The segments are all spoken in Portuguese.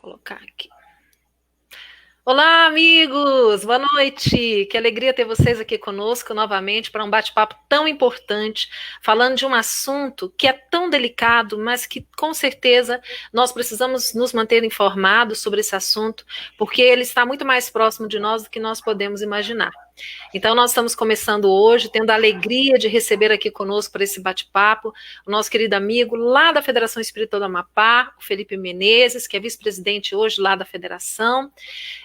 Colocar aqui. Olá, amigos! Boa noite! Que alegria ter vocês aqui conosco novamente para um bate-papo tão importante, falando de um assunto que é tão delicado, mas que com certeza nós precisamos nos manter informados sobre esse assunto, porque ele está muito mais próximo de nós do que nós podemos imaginar. Então, nós estamos começando hoje, tendo a alegria de receber aqui conosco para esse bate-papo o nosso querido amigo lá da Federação Espírita do Amapá, o Felipe Menezes, que é vice-presidente hoje lá da Federação,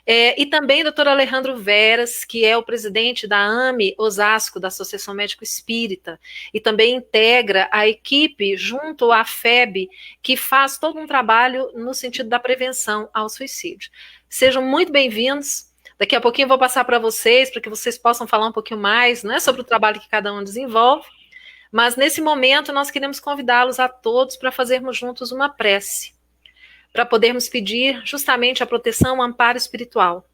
e também o doutor Alejandro Veras, que é o presidente da AME Osasco, da Associação Médico Espírita, e também integra a equipe junto à FEB, que faz todo um trabalho no sentido da prevenção ao suicídio. Sejam muito bem-vindos. Daqui a pouquinho eu vou passar para vocês, para que vocês possam falar um pouquinho mais, né, sobre o trabalho que cada um desenvolve. Mas nesse momento nós queremos convidá-los a todos para fazermos juntos uma prece, para podermos pedir justamente a proteção, o amparo espiritual.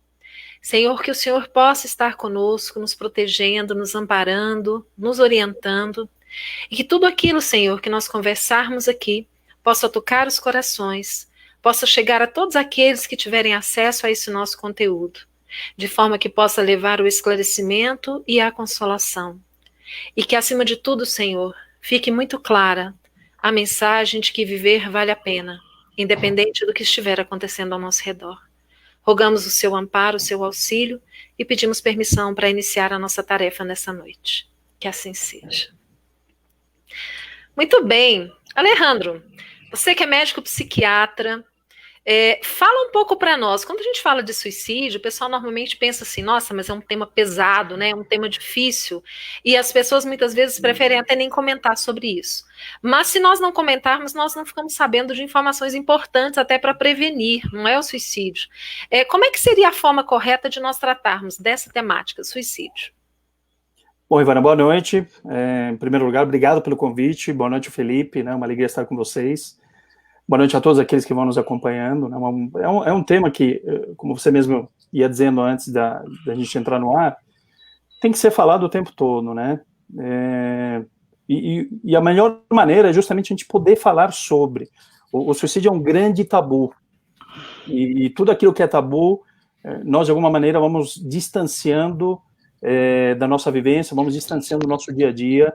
Senhor, que o Senhor possa estar conosco, nos protegendo, nos amparando, nos orientando, e que tudo aquilo, Senhor, que nós conversarmos aqui, possa tocar os corações, possa chegar a todos aqueles que tiverem acesso a esse nosso conteúdo, de forma que possa levar o esclarecimento e a consolação. E que, acima de tudo, Senhor, fique muito clara a mensagem de que viver vale a pena, independente do que estiver acontecendo ao nosso redor. Rogamos o seu amparo, o seu auxílio e pedimos permissão para iniciar a nossa tarefa nessa noite. Que assim seja. Muito bem. Alejandro, você que é médico psiquiatra, fala um pouco para nós. Quando a gente fala de suicídio, o pessoal normalmente pensa assim, nossa, mas é um tema pesado, né? É um tema difícil. E as pessoas muitas vezes preferem até nem comentar sobre isso. Mas se nós não comentarmos, nós não ficamos sabendo de informações importantes até para prevenir, não é o suicídio. Como é que seria a forma correta de nós tratarmos dessa temática, suicídio? Bom, Ivana, boa noite. Em primeiro lugar, obrigado pelo convite. Boa noite, Felipe, né? Uma alegria estar com vocês. Boa noite a todos aqueles que vão nos acompanhando. Né? É um tema que, como você mesmo ia dizendo antes da gente entrar no ar, tem que ser falado o tempo todo, né? E a melhor maneira é justamente a gente poder falar sobre. O suicídio é um grande tabu. E tudo aquilo que é tabu, nós, de alguma maneira, vamos distanciando da nossa vivência, vamos distanciando do nosso dia a dia.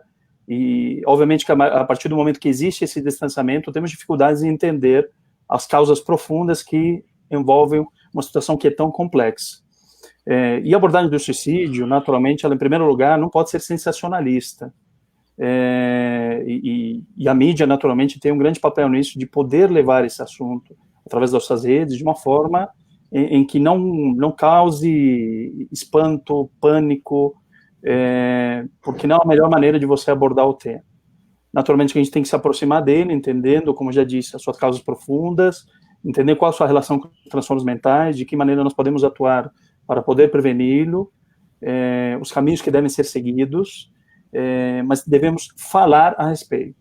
E, obviamente, que a partir do momento que existe esse distanciamento, temos dificuldades em entender as causas profundas que envolvem uma situação que é tão complexa. E a abordagem do suicídio, naturalmente, ela, em primeiro lugar, não pode ser sensacionalista. E a mídia, naturalmente, tem um grande papel nisso, de poder levar esse assunto, através das suas redes, de uma forma em que não cause espanto, pânico, porque não é a melhor maneira de você abordar o tema. Naturalmente, a gente tem que se aproximar dele, entendendo, como já disse, as suas causas profundas, entender qual a sua relação com transtornos mentais, de que maneira nós podemos atuar para poder preveni-lo, os caminhos que devem ser seguidos, mas devemos falar a respeito,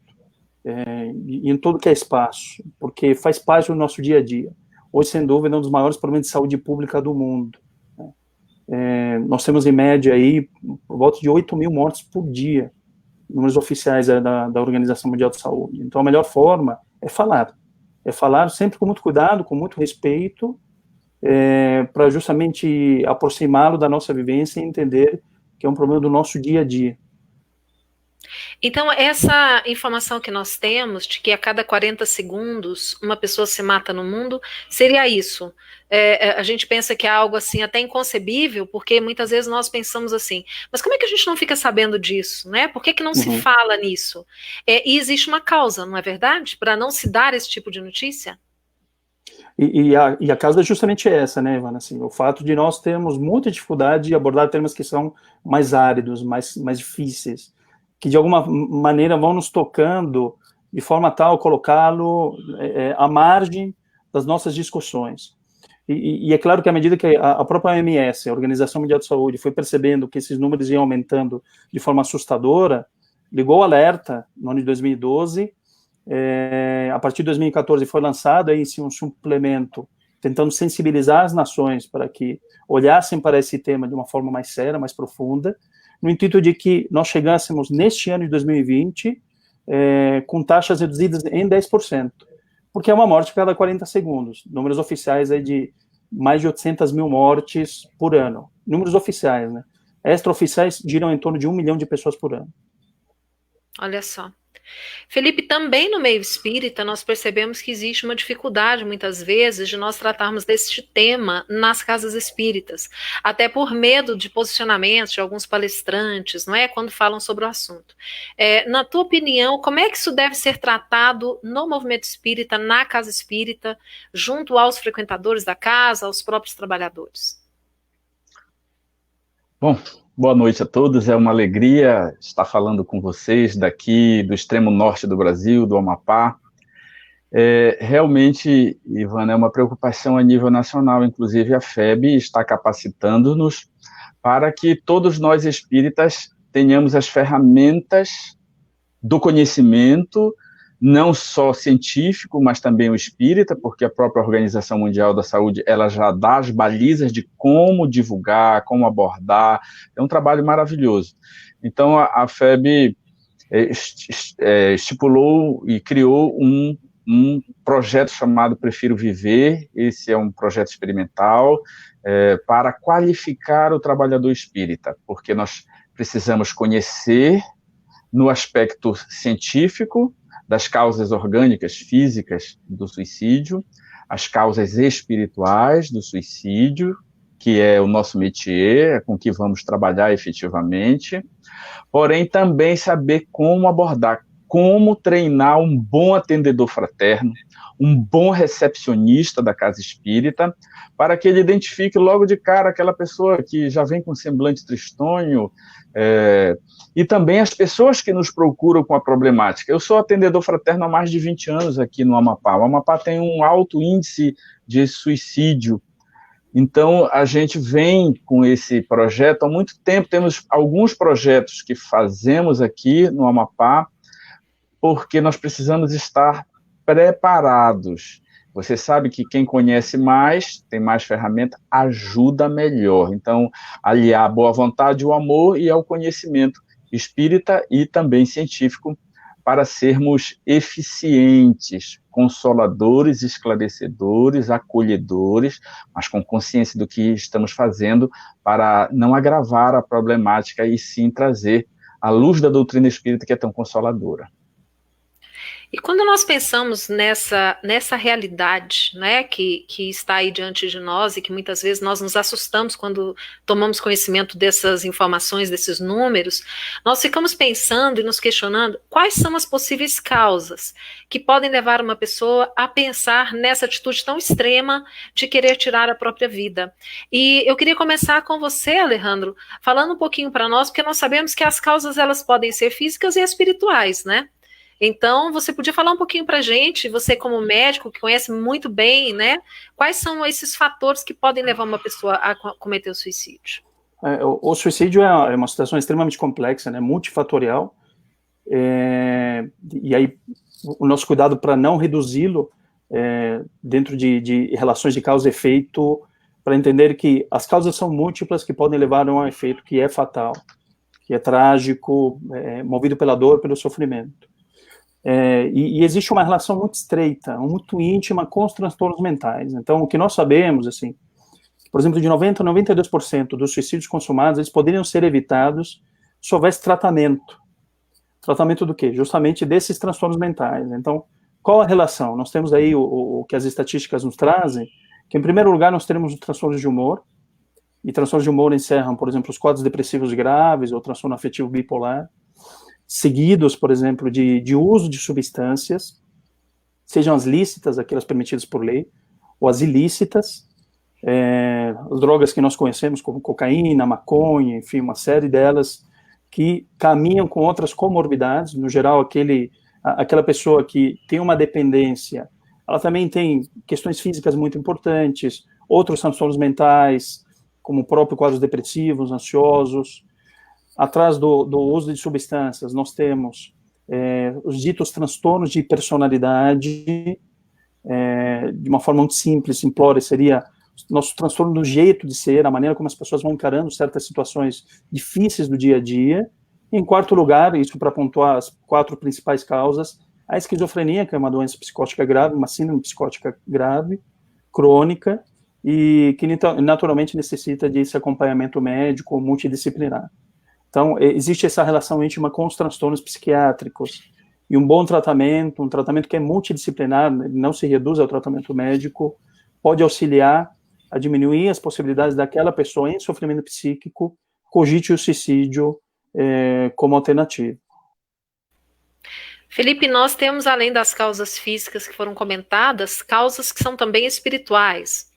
e em todo que é espaço, porque faz parte do nosso dia a dia. Hoje, sem dúvida, é um dos maiores problemas de saúde pública do mundo. Nós temos, em média, aí, por volta de 8 mil mortes por dia, números oficiais da Organização Mundial de Saúde. Então, a melhor forma é falar sempre com muito cuidado, com muito respeito, para justamente aproximá-lo da nossa vivência e entender que é um problema do nosso dia a dia. Então, essa informação que nós temos, de que a cada 40 segundos uma pessoa se mata no mundo, seria isso. A gente pensa que é algo assim até inconcebível, porque muitas vezes nós pensamos assim, mas como é que a gente não fica sabendo disso, né? Por que não se fala nisso? E existe uma causa, não é verdade? Para não se dar esse tipo de notícia? E a causa é justamente essa, né, Ivana? Assim, o fato de nós termos muita dificuldade de abordar temas que são mais áridos, mais difíceis, que de alguma maneira vão nos tocando de forma tal colocá-lo à margem das nossas discussões. E é claro que à medida que a própria OMS, a Organização Mundial de Saúde, foi percebendo que esses números iam aumentando de forma assustadora, ligou o alerta no ano de 2012, a partir de 2014 foi lançado aí, sim, um suplemento tentando sensibilizar as nações para que olhassem para esse tema de uma forma mais séria, mais profunda, no intuito de que nós chegássemos neste ano de 2020 com taxas reduzidas em 10%. porque é uma morte a cada 40 segundos. Números oficiais aí de mais de 800 mil mortes por ano. Números oficiais, né? Extraoficiais giram em torno de 1 milhão de pessoas por ano. Olha só. Felipe, também no meio espírita, nós percebemos que existe uma dificuldade, muitas vezes, de nós tratarmos deste tema nas casas espíritas, até por medo de posicionamentos de alguns palestrantes, não é? Quando falam sobre o assunto. Na tua opinião, como é que isso deve ser tratado no movimento espírita, na casa espírita, junto aos frequentadores da casa, aos próprios trabalhadores? Bom, boa noite a todos, é uma alegria estar falando com vocês daqui do extremo norte do Brasil, do Amapá. Realmente, Ivana, é uma preocupação a nível nacional, inclusive a FEB está capacitando-nos para que todos nós espíritas tenhamos as ferramentas do conhecimento, não só científico, mas também o espírita, porque a própria Organização Mundial da Saúde, ela já dá as balizas de como divulgar, como abordar, é um trabalho maravilhoso. Então, a FEB estipulou e criou um projeto chamado Prefiro Viver, esse é um projeto experimental, para qualificar o trabalhador espírita, porque nós precisamos conhecer no aspecto científico, das causas orgânicas, físicas do suicídio, as causas espirituais do suicídio, que é o nosso métier, é com que vamos trabalhar efetivamente, porém também saber como abordar, como treinar um bom atendedor fraterno, um bom recepcionista da casa espírita, para que ele identifique logo de cara aquela pessoa que já vem com semblante tristonho, e também as pessoas que nos procuram com a problemática. Eu sou atendedor fraterno há mais de 20 anos aqui no Amapá. O Amapá tem um alto índice de suicídio, então a gente vem com esse projeto há muito tempo. Temos alguns projetos que fazemos aqui no Amapá, porque nós precisamos estar preparados. Você sabe que quem conhece mais, tem mais ferramenta, ajuda melhor. Então, aliar a boa vontade, o amor e ao conhecimento espírita e também científico, para sermos eficientes, consoladores, esclarecedores, acolhedores, mas com consciência do que estamos fazendo para não agravar a problemática e sim trazer a luz da doutrina espírita, que é tão consoladora. E quando nós pensamos nessa realidade, né, que está aí diante de nós e que muitas vezes nós nos assustamos quando tomamos conhecimento dessas informações, desses números, nós ficamos pensando e nos questionando quais são as possíveis causas que podem levar uma pessoa a pensar nessa atitude tão extrema de querer tirar a própria vida. E eu queria começar com você, Alejandro, falando um pouquinho para nós, porque nós sabemos que as causas elas podem ser físicas e espirituais, né? Então, você podia falar um pouquinho para a gente, você como médico, que conhece muito bem, né? Quais são esses fatores que podem levar uma pessoa a cometer o suicídio? O suicídio é uma situação extremamente complexa, né? Multifatorial. E aí, o nosso cuidado para não reduzi-lo dentro de relações de causa e efeito, para entender que as causas são múltiplas que podem levar a um efeito que é fatal, que é trágico, movido pela dor, pelo sofrimento. E existe uma relação muito estreita, muito íntima com os transtornos mentais. Então, o que nós sabemos, assim, por exemplo, de 90% a 92% dos suicídios consumados, eles poderiam ser evitados se houvesse tratamento. Tratamento do quê? Justamente desses transtornos mentais. Então, qual a relação? Nós temos aí o que as estatísticas nos trazem, que em primeiro lugar nós teremos os transtornos de humor, e transtornos de humor encerram, por exemplo, os quadros depressivos graves ou transtorno afetivo bipolar, seguidos, por exemplo, de uso de substâncias, sejam as lícitas, aquelas permitidas por lei, ou as ilícitas, as drogas que nós conhecemos, como cocaína, maconha, enfim, uma série delas, que caminham com outras comorbidades. No geral, aquela pessoa que tem uma dependência, ela também tem questões físicas muito importantes, outros transtornos mentais, como o próprio quadros depressivos, ansiosos. Atrás do uso de substâncias, nós temos os ditos transtornos de personalidade, de uma forma muito simples, simplória, seria nosso transtorno do jeito de ser, a maneira como as pessoas vão encarando certas situações difíceis do dia a dia. E, em quarto lugar, isso para pontuar as 4 principais causas, a esquizofrenia, que é uma doença psicótica grave, uma síndrome psicótica grave, crônica, e que naturalmente necessita desse acompanhamento médico multidisciplinar. Então, existe essa relação íntima com os transtornos psiquiátricos, e um bom tratamento, um tratamento que é multidisciplinar, não se reduz ao tratamento médico, pode auxiliar a diminuir as possibilidades daquela pessoa em sofrimento psíquico cogite o suicídio como alternativa. Felipe, nós temos, além das causas físicas que foram comentadas, causas que são também espirituais.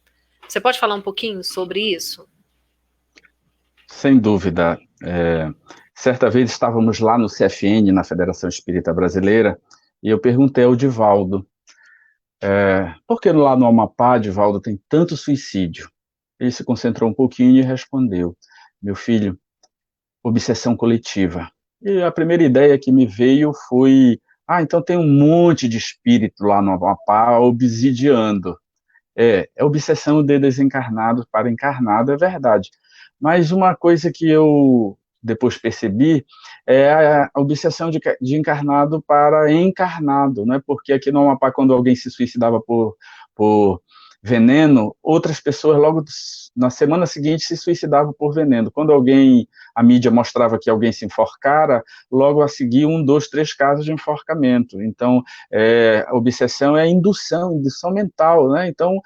Você pode falar um pouquinho sobre isso? Sem dúvida. Certa vez estávamos lá no CFN, na Federação Espírita Brasileira, e eu perguntei ao Divaldo, por que lá no Amapá, Divaldo, tem tanto suicídio? Ele se concentrou um pouquinho e respondeu, meu filho, obsessão coletiva. E a primeira ideia que me veio foi, então tem um monte de espírito lá no Amapá obsidiando. É obsessão de desencarnado para encarnado, é verdade. Mas uma coisa que eu depois percebi é a obsessão de encarnado para encarnado, né? Porque aqui no Amapá, quando alguém se suicidava por veneno, outras pessoas logo na semana seguinte se suicidavam por veneno. Quando a mídia mostrava que alguém se enforcara, logo a seguir 1, 2, 3 casos de enforcamento. Então, a obsessão é a indução mental, né? Então,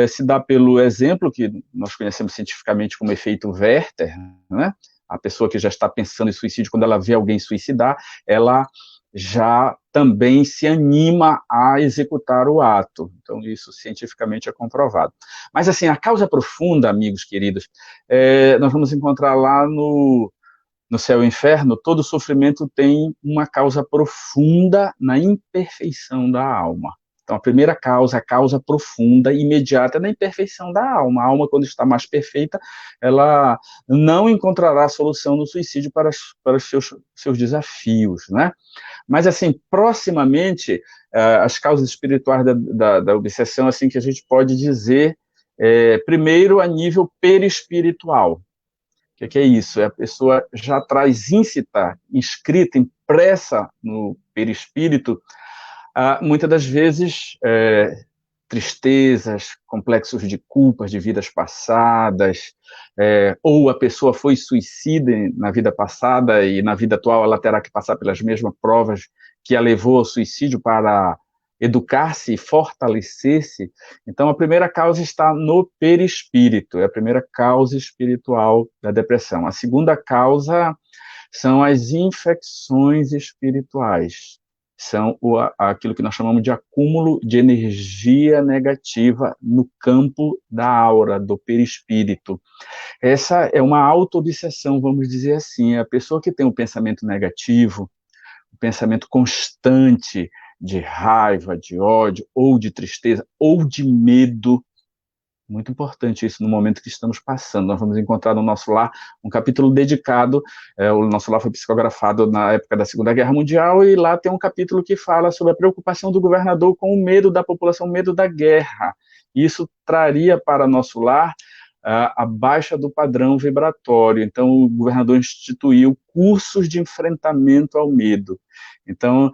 se dá pelo exemplo que nós conhecemos cientificamente como efeito Werther, né? A pessoa que já está pensando em suicídio, quando ela vê alguém suicidar, ela já também se anima a executar o ato. Então, isso cientificamente é comprovado. Mas, assim, a causa profunda, amigos queridos, nós vamos encontrar lá no Céu e Inferno, todo sofrimento tem uma causa profunda na imperfeição da alma. Então, a primeira causa, a causa profunda, imediata, é na imperfeição da alma. A alma, quando está mais perfeita, ela não encontrará a solução no suicídio para os seus desafios, né? Mas, assim, proximamente, as causas espirituais da obsessão, assim, que a gente pode dizer, primeiro, a nível perispiritual. O que é isso? A pessoa já traz íncita, inscrita, impressa no perispírito, muitas das vezes, tristezas, complexos de culpas de vidas passadas, ou a pessoa foi suicida na vida passada e na vida atual ela terá que passar pelas mesmas provas que a levou ao suicídio para educar-se e fortalecer-se. Então, a primeira causa está no perispírito, é a primeira causa espiritual da depressão. A segunda causa são as infecções espirituais. São aquilo que nós chamamos de acúmulo de energia negativa no campo da aura, do perispírito. Essa é uma auto-obsessão, vamos dizer assim, é a pessoa que tem um pensamento negativo, um pensamento constante de raiva, de ódio, ou de tristeza, ou de medo. Muito importante isso no momento que estamos passando. Nós vamos encontrar no nosso lar um capítulo dedicado, o nosso lar foi psicografado na época da Segunda Guerra Mundial, e lá tem um capítulo que fala sobre a preocupação do governador com o medo da população, o medo da guerra. Isso traria para nosso lar a baixa do padrão vibratório. Então, o governador instituiu cursos de enfrentamento ao medo. Então,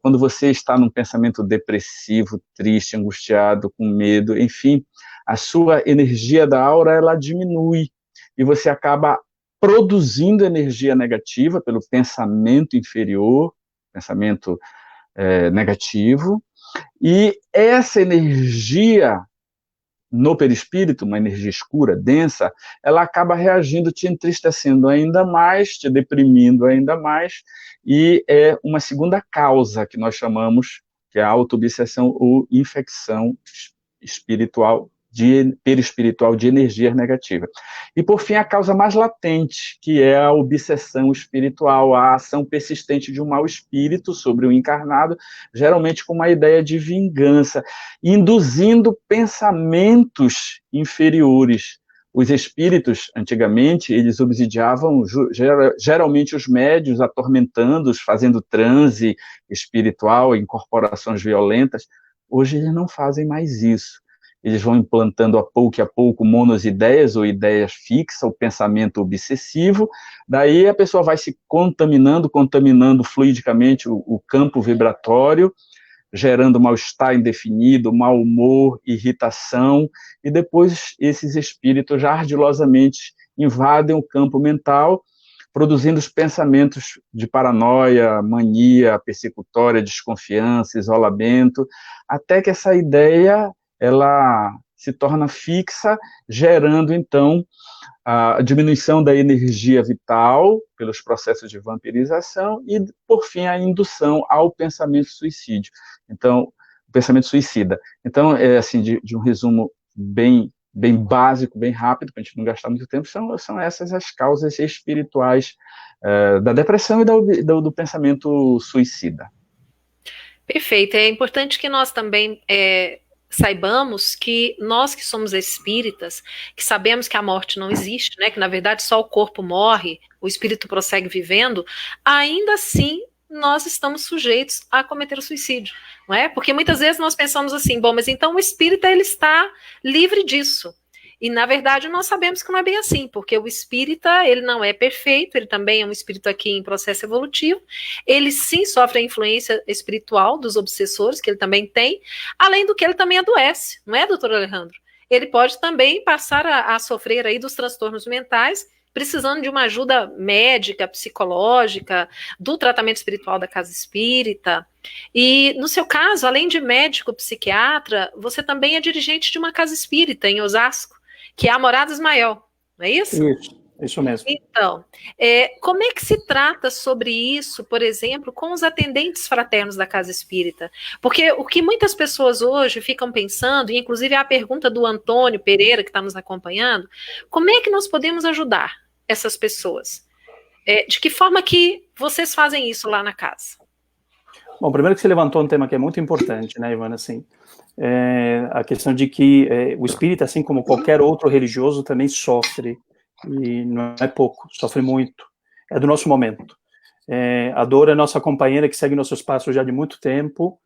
quando você está num pensamento depressivo, triste, angustiado, com medo, enfim, a sua energia da aura, ela diminui, e você acaba produzindo energia negativa pelo pensamento inferior, pensamento negativo, e essa energia no perispírito, uma energia escura, densa, ela acaba reagindo, te entristecendo ainda mais, te deprimindo ainda mais, e é uma segunda causa que nós chamamos, que é a auto-obsessão ou infecção espiritual, perispiritual de energia negativa. E, por fim, a causa mais latente, que é a obsessão espiritual, a ação persistente de um mau espírito sobre o encarnado, geralmente com uma ideia de vingança, induzindo pensamentos inferiores. Os espíritos, antigamente, eles obsidiavam geralmente os médios, atormentando-os, fazendo transe espiritual, incorporações violentas. Hoje eles não fazem mais isso. eles vão implantando a pouco monos ideias ou ideias fixas, o pensamento obsessivo, daí a pessoa vai se contaminando fluidicamente o campo vibratório, gerando mal-estar indefinido, mau humor, irritação, e depois esses espíritos já ardilosamente invadem o campo mental, produzindo os pensamentos de paranoia, mania persecutória, desconfiança, isolamento, até que essa ideia ela se torna fixa, gerando, então, a diminuição da energia vital pelos processos de vampirização e, por fim, a indução ao pensamento suicídio. Então, o pensamento suicida. Então, assim, de um resumo bem básico, bem rápido, para a gente não gastar muito tempo, são essas as causas espirituais da depressão e do pensamento suicida. Perfeito. É importante que nós também saibamos que nós que somos espíritas, que sabemos que a morte não existe, né, que na verdade só o corpo morre, o espírito prossegue vivendo, ainda assim nós estamos sujeitos a cometer o suicídio, não é? Porque muitas vezes nós pensamos assim, bom, mas então o espírita ele está livre disso. E, na verdade, nós sabemos que não é bem assim, porque o espírita, ele não é perfeito, ele também é um espírito aqui em processo evolutivo, ele sim sofre a influência espiritual dos obsessores, que ele também tem, além do que ele também adoece, não é, doutor Alejandro? Ele pode também passar a sofrer aí dos transtornos mentais, precisando de uma ajuda médica, psicológica, do tratamento espiritual da casa espírita. E, no seu caso, além de médico, psiquiatra, você também é dirigente de uma casa espírita em Osasco, que é a Morada Ismael, não é isso? Isso mesmo. Então, como é que se trata sobre isso, por exemplo, com os atendentes fraternos da Casa Espírita? Porque o que muitas pessoas hoje ficam pensando, e inclusive é a pergunta do Antônio Pereira, que está nos acompanhando, como é que nós podemos ajudar essas pessoas? De que forma que vocês fazem isso lá na casa? Bom, primeiro que você levantou um tema que é muito importante, né, Ivana, assim, a questão de que o espírita, assim como qualquer outro religioso, também sofre, e não é pouco, sofre muito, é do nosso momento. A dor é nossa companheira que segue nossos passos já de muito tempo,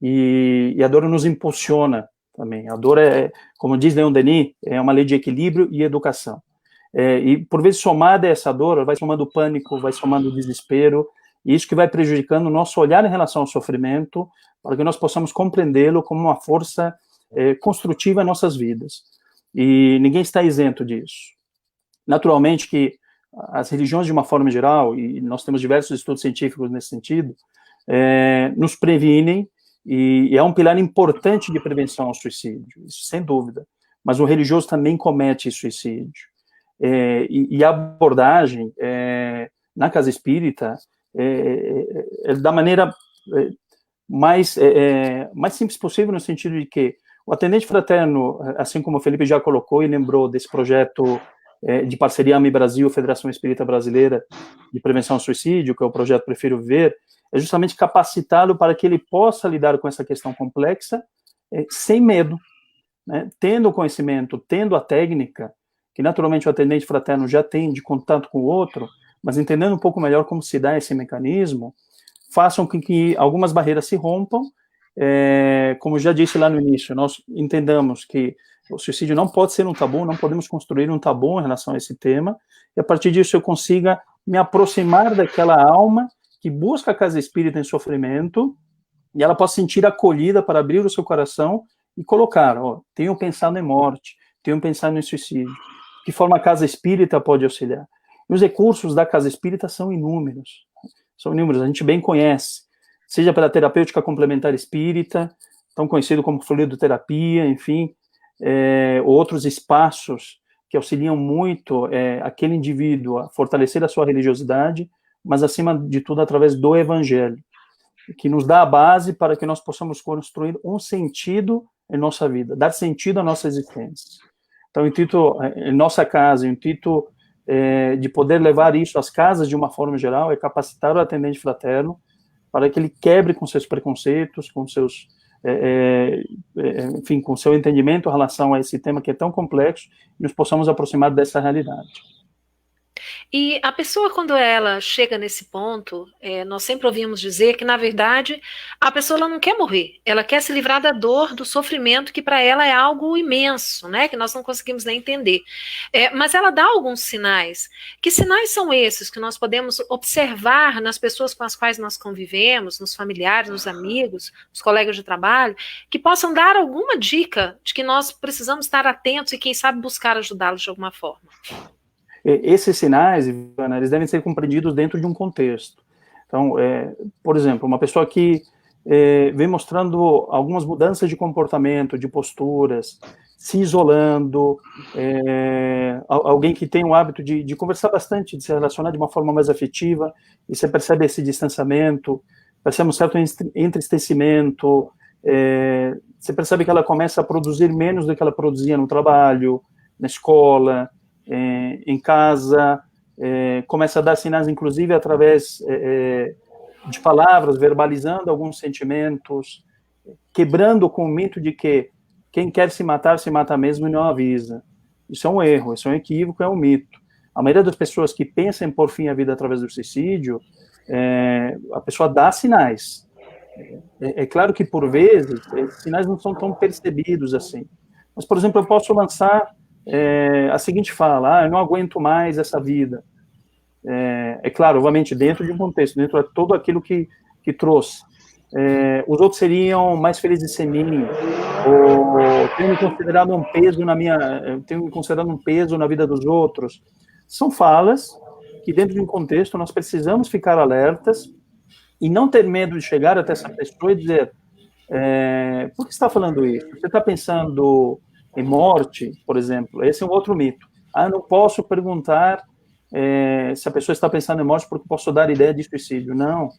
e a dor nos impulsiona também. A dor como diz Leon Denis, é uma lei de equilíbrio e educação. E por vezes somada a essa dor, vai somando o pânico, vai somando o desespero, e isso que vai prejudicando o nosso olhar em relação ao sofrimento, para que nós possamos compreendê-lo como uma força construtiva em nossas vidas. E ninguém está isento disso. Naturalmente que as religiões, de uma forma geral, e nós temos diversos estudos científicos nesse sentido, nos previnem, e é um pilar importante de prevenção ao suicídio, isso sem dúvida. Mas o religioso também comete suicídio. E a abordagem na casa espírita da maneira mais simples possível, no sentido de que o atendente fraterno, assim como o Felipe já colocou e lembrou desse projeto de parceria AMI Brasil, Federação Espírita Brasileira de Prevenção ao Suicídio, que é o projeto Prefiro Viver, é justamente capacitá-lo para que ele possa lidar com essa questão complexa sem medo, né? Tendo o conhecimento, tendo a técnica, que naturalmente o atendente fraterno já tem de contato com o outro, mas entendendo um pouco melhor como se dá esse mecanismo, façam com que algumas barreiras se rompam. Como já disse lá no início, nós entendamos que o suicídio não pode ser um tabu, não podemos construir um tabu em relação a esse tema, e a partir disso eu consiga me aproximar daquela alma que busca a casa espírita em sofrimento, e ela possa sentir acolhida para abrir o seu coração e colocar, tenho pensado em morte, tenho pensado em suicídio. De que forma a casa espírita pode auxiliar? E os recursos da casa espírita são inúmeros, a gente bem conhece, seja pela terapêutica complementar espírita, tão conhecido como fluidoterapia, enfim, outros espaços que auxiliam muito aquele indivíduo a fortalecer a sua religiosidade, mas acima de tudo através do evangelho, que nos dá a base para que nós possamos construir um sentido em nossa vida, dar sentido à nossa existência. Então, o intuito em nossa casa, o intuito de poder levar isso às casas de uma forma geral, é capacitar o atendente fraterno para que ele quebre com seus preconceitos, com seus, enfim, com seu entendimento em relação a esse tema que é tão complexo, e nos possamos aproximar dessa realidade. E a pessoa, quando ela chega nesse ponto, nós sempre ouvimos dizer que, na verdade, a pessoa ela não quer morrer, ela quer se livrar da dor, do sofrimento, que para ela é algo imenso, né? Que nós não conseguimos nem entender. Mas ela dá alguns sinais. Que sinais são esses que nós podemos observar nas pessoas com as quais nós convivemos, nos familiares, nos amigos, nos colegas de trabalho, que possam dar alguma dica de que nós precisamos estar atentos e, quem sabe, buscar ajudá-los de alguma forma? Esses sinais, Ivana, eles devem ser compreendidos dentro de um contexto. Então, por exemplo, uma pessoa que vem mostrando algumas mudanças de comportamento, de posturas, se isolando, alguém que tem o hábito de conversar bastante, de se relacionar de uma forma mais afetiva, e você percebe esse distanciamento, percebe um certo entristecimento, você percebe que ela começa a produzir menos do que ela produzia no trabalho, na escola, em casa, começa a dar sinais, inclusive, através de palavras, verbalizando alguns sentimentos, quebrando com o mito de que quem quer se mata mesmo e não avisa. Isso é um erro, isso é um equívoco, é um mito. A maioria das pessoas que pensam em pôr fim à vida através do suicídio, a pessoa dá sinais. É claro que, por vezes, esses sinais não são tão percebidos assim. Mas, por exemplo, eu posso lançar a seguinte fala: eu não aguento mais essa vida. Claro, obviamente, dentro de um contexto, dentro de tudo aquilo que trouxe. Os outros seriam mais felizes sem mim, ou tenho me considerado um peso tenho me considerado um peso na vida dos outros. São falas que, dentro de um contexto, nós precisamos ficar alertas e não ter medo de chegar até essa pessoa e dizer: por que você está falando isso? Você está pensando em morte, por exemplo? Esse é um outro mito. Eu não posso perguntar se a pessoa está pensando em morte porque posso dar ideia de suicídio. Não,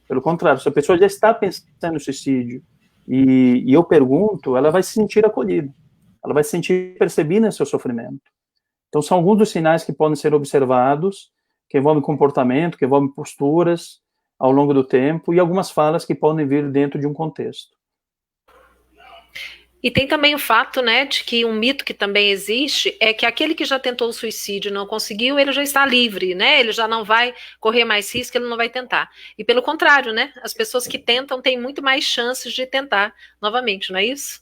pelo contrário, se a pessoa já está pensando em suicídio e eu pergunto, ela vai se sentir acolhida, ela vai se sentir percebida em seu sofrimento. Então, são alguns dos sinais que podem ser observados, que envolvem comportamento, que envolvem posturas ao longo do tempo, e algumas falas que podem vir dentro de um contexto. E tem também o fato, né, de que um mito que também existe é que aquele que já tentou o suicídio e não conseguiu, ele já está livre, né? Ele já não vai correr mais risco, ele não vai tentar. E pelo contrário, né? As pessoas que tentam têm muito mais chances de tentar novamente, não é isso?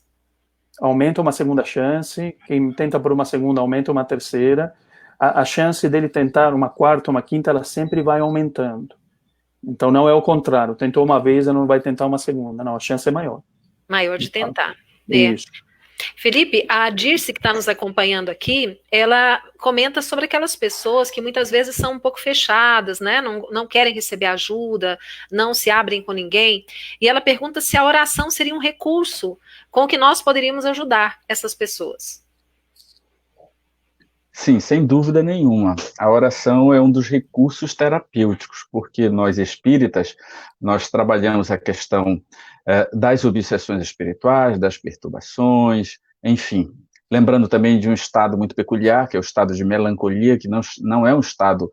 Aumenta uma segunda chance, quem tenta por uma segunda aumenta uma terceira, a chance dele tentar uma quarta, uma quinta, ela sempre vai aumentando. Então não é o contrário, tentou uma vez, ele não vai tentar uma segunda, não, a chance é maior. Maior de tentar. Isso. Felipe, a Dirce, que está nos acompanhando aqui, ela comenta sobre aquelas pessoas que muitas vezes são um pouco fechadas, né? Não querem receber ajuda, não se abrem com ninguém. E ela pergunta se a oração seria um recurso com que nós poderíamos ajudar essas pessoas. Sim, sem dúvida nenhuma. A oração é um dos recursos terapêuticos, porque nós espíritas, nós trabalhamos a questão das obsessões espirituais, das perturbações, enfim. Lembrando também de um estado muito peculiar, que é o estado de melancolia, que não é um estado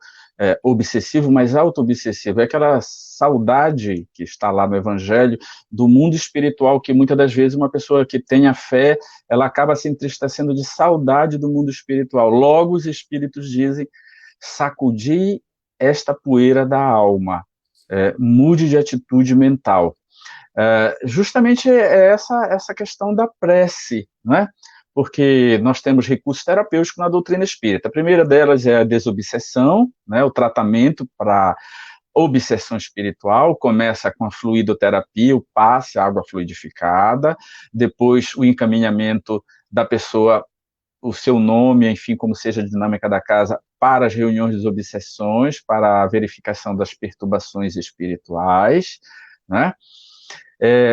obsessivo, mas auto-obsessivo. É aquela saudade que está lá no Evangelho do mundo espiritual, que muitas das vezes uma pessoa que tem a fé, ela acaba se entristecendo de saudade do mundo espiritual. Logo, os espíritos dizem: sacudi esta poeira da alma, mude de atitude mental. Justamente é essa questão da prece, não é? Porque nós temos recursos terapêuticos na doutrina espírita. A primeira delas é a desobsessão, né, o tratamento para obsessão espiritual, começa com a fluidoterapia, o passe, a água fluidificada, depois o encaminhamento da pessoa, o seu nome, enfim, como seja a dinâmica da casa, para as reuniões de desobsessões, para a verificação das perturbações espirituais, né?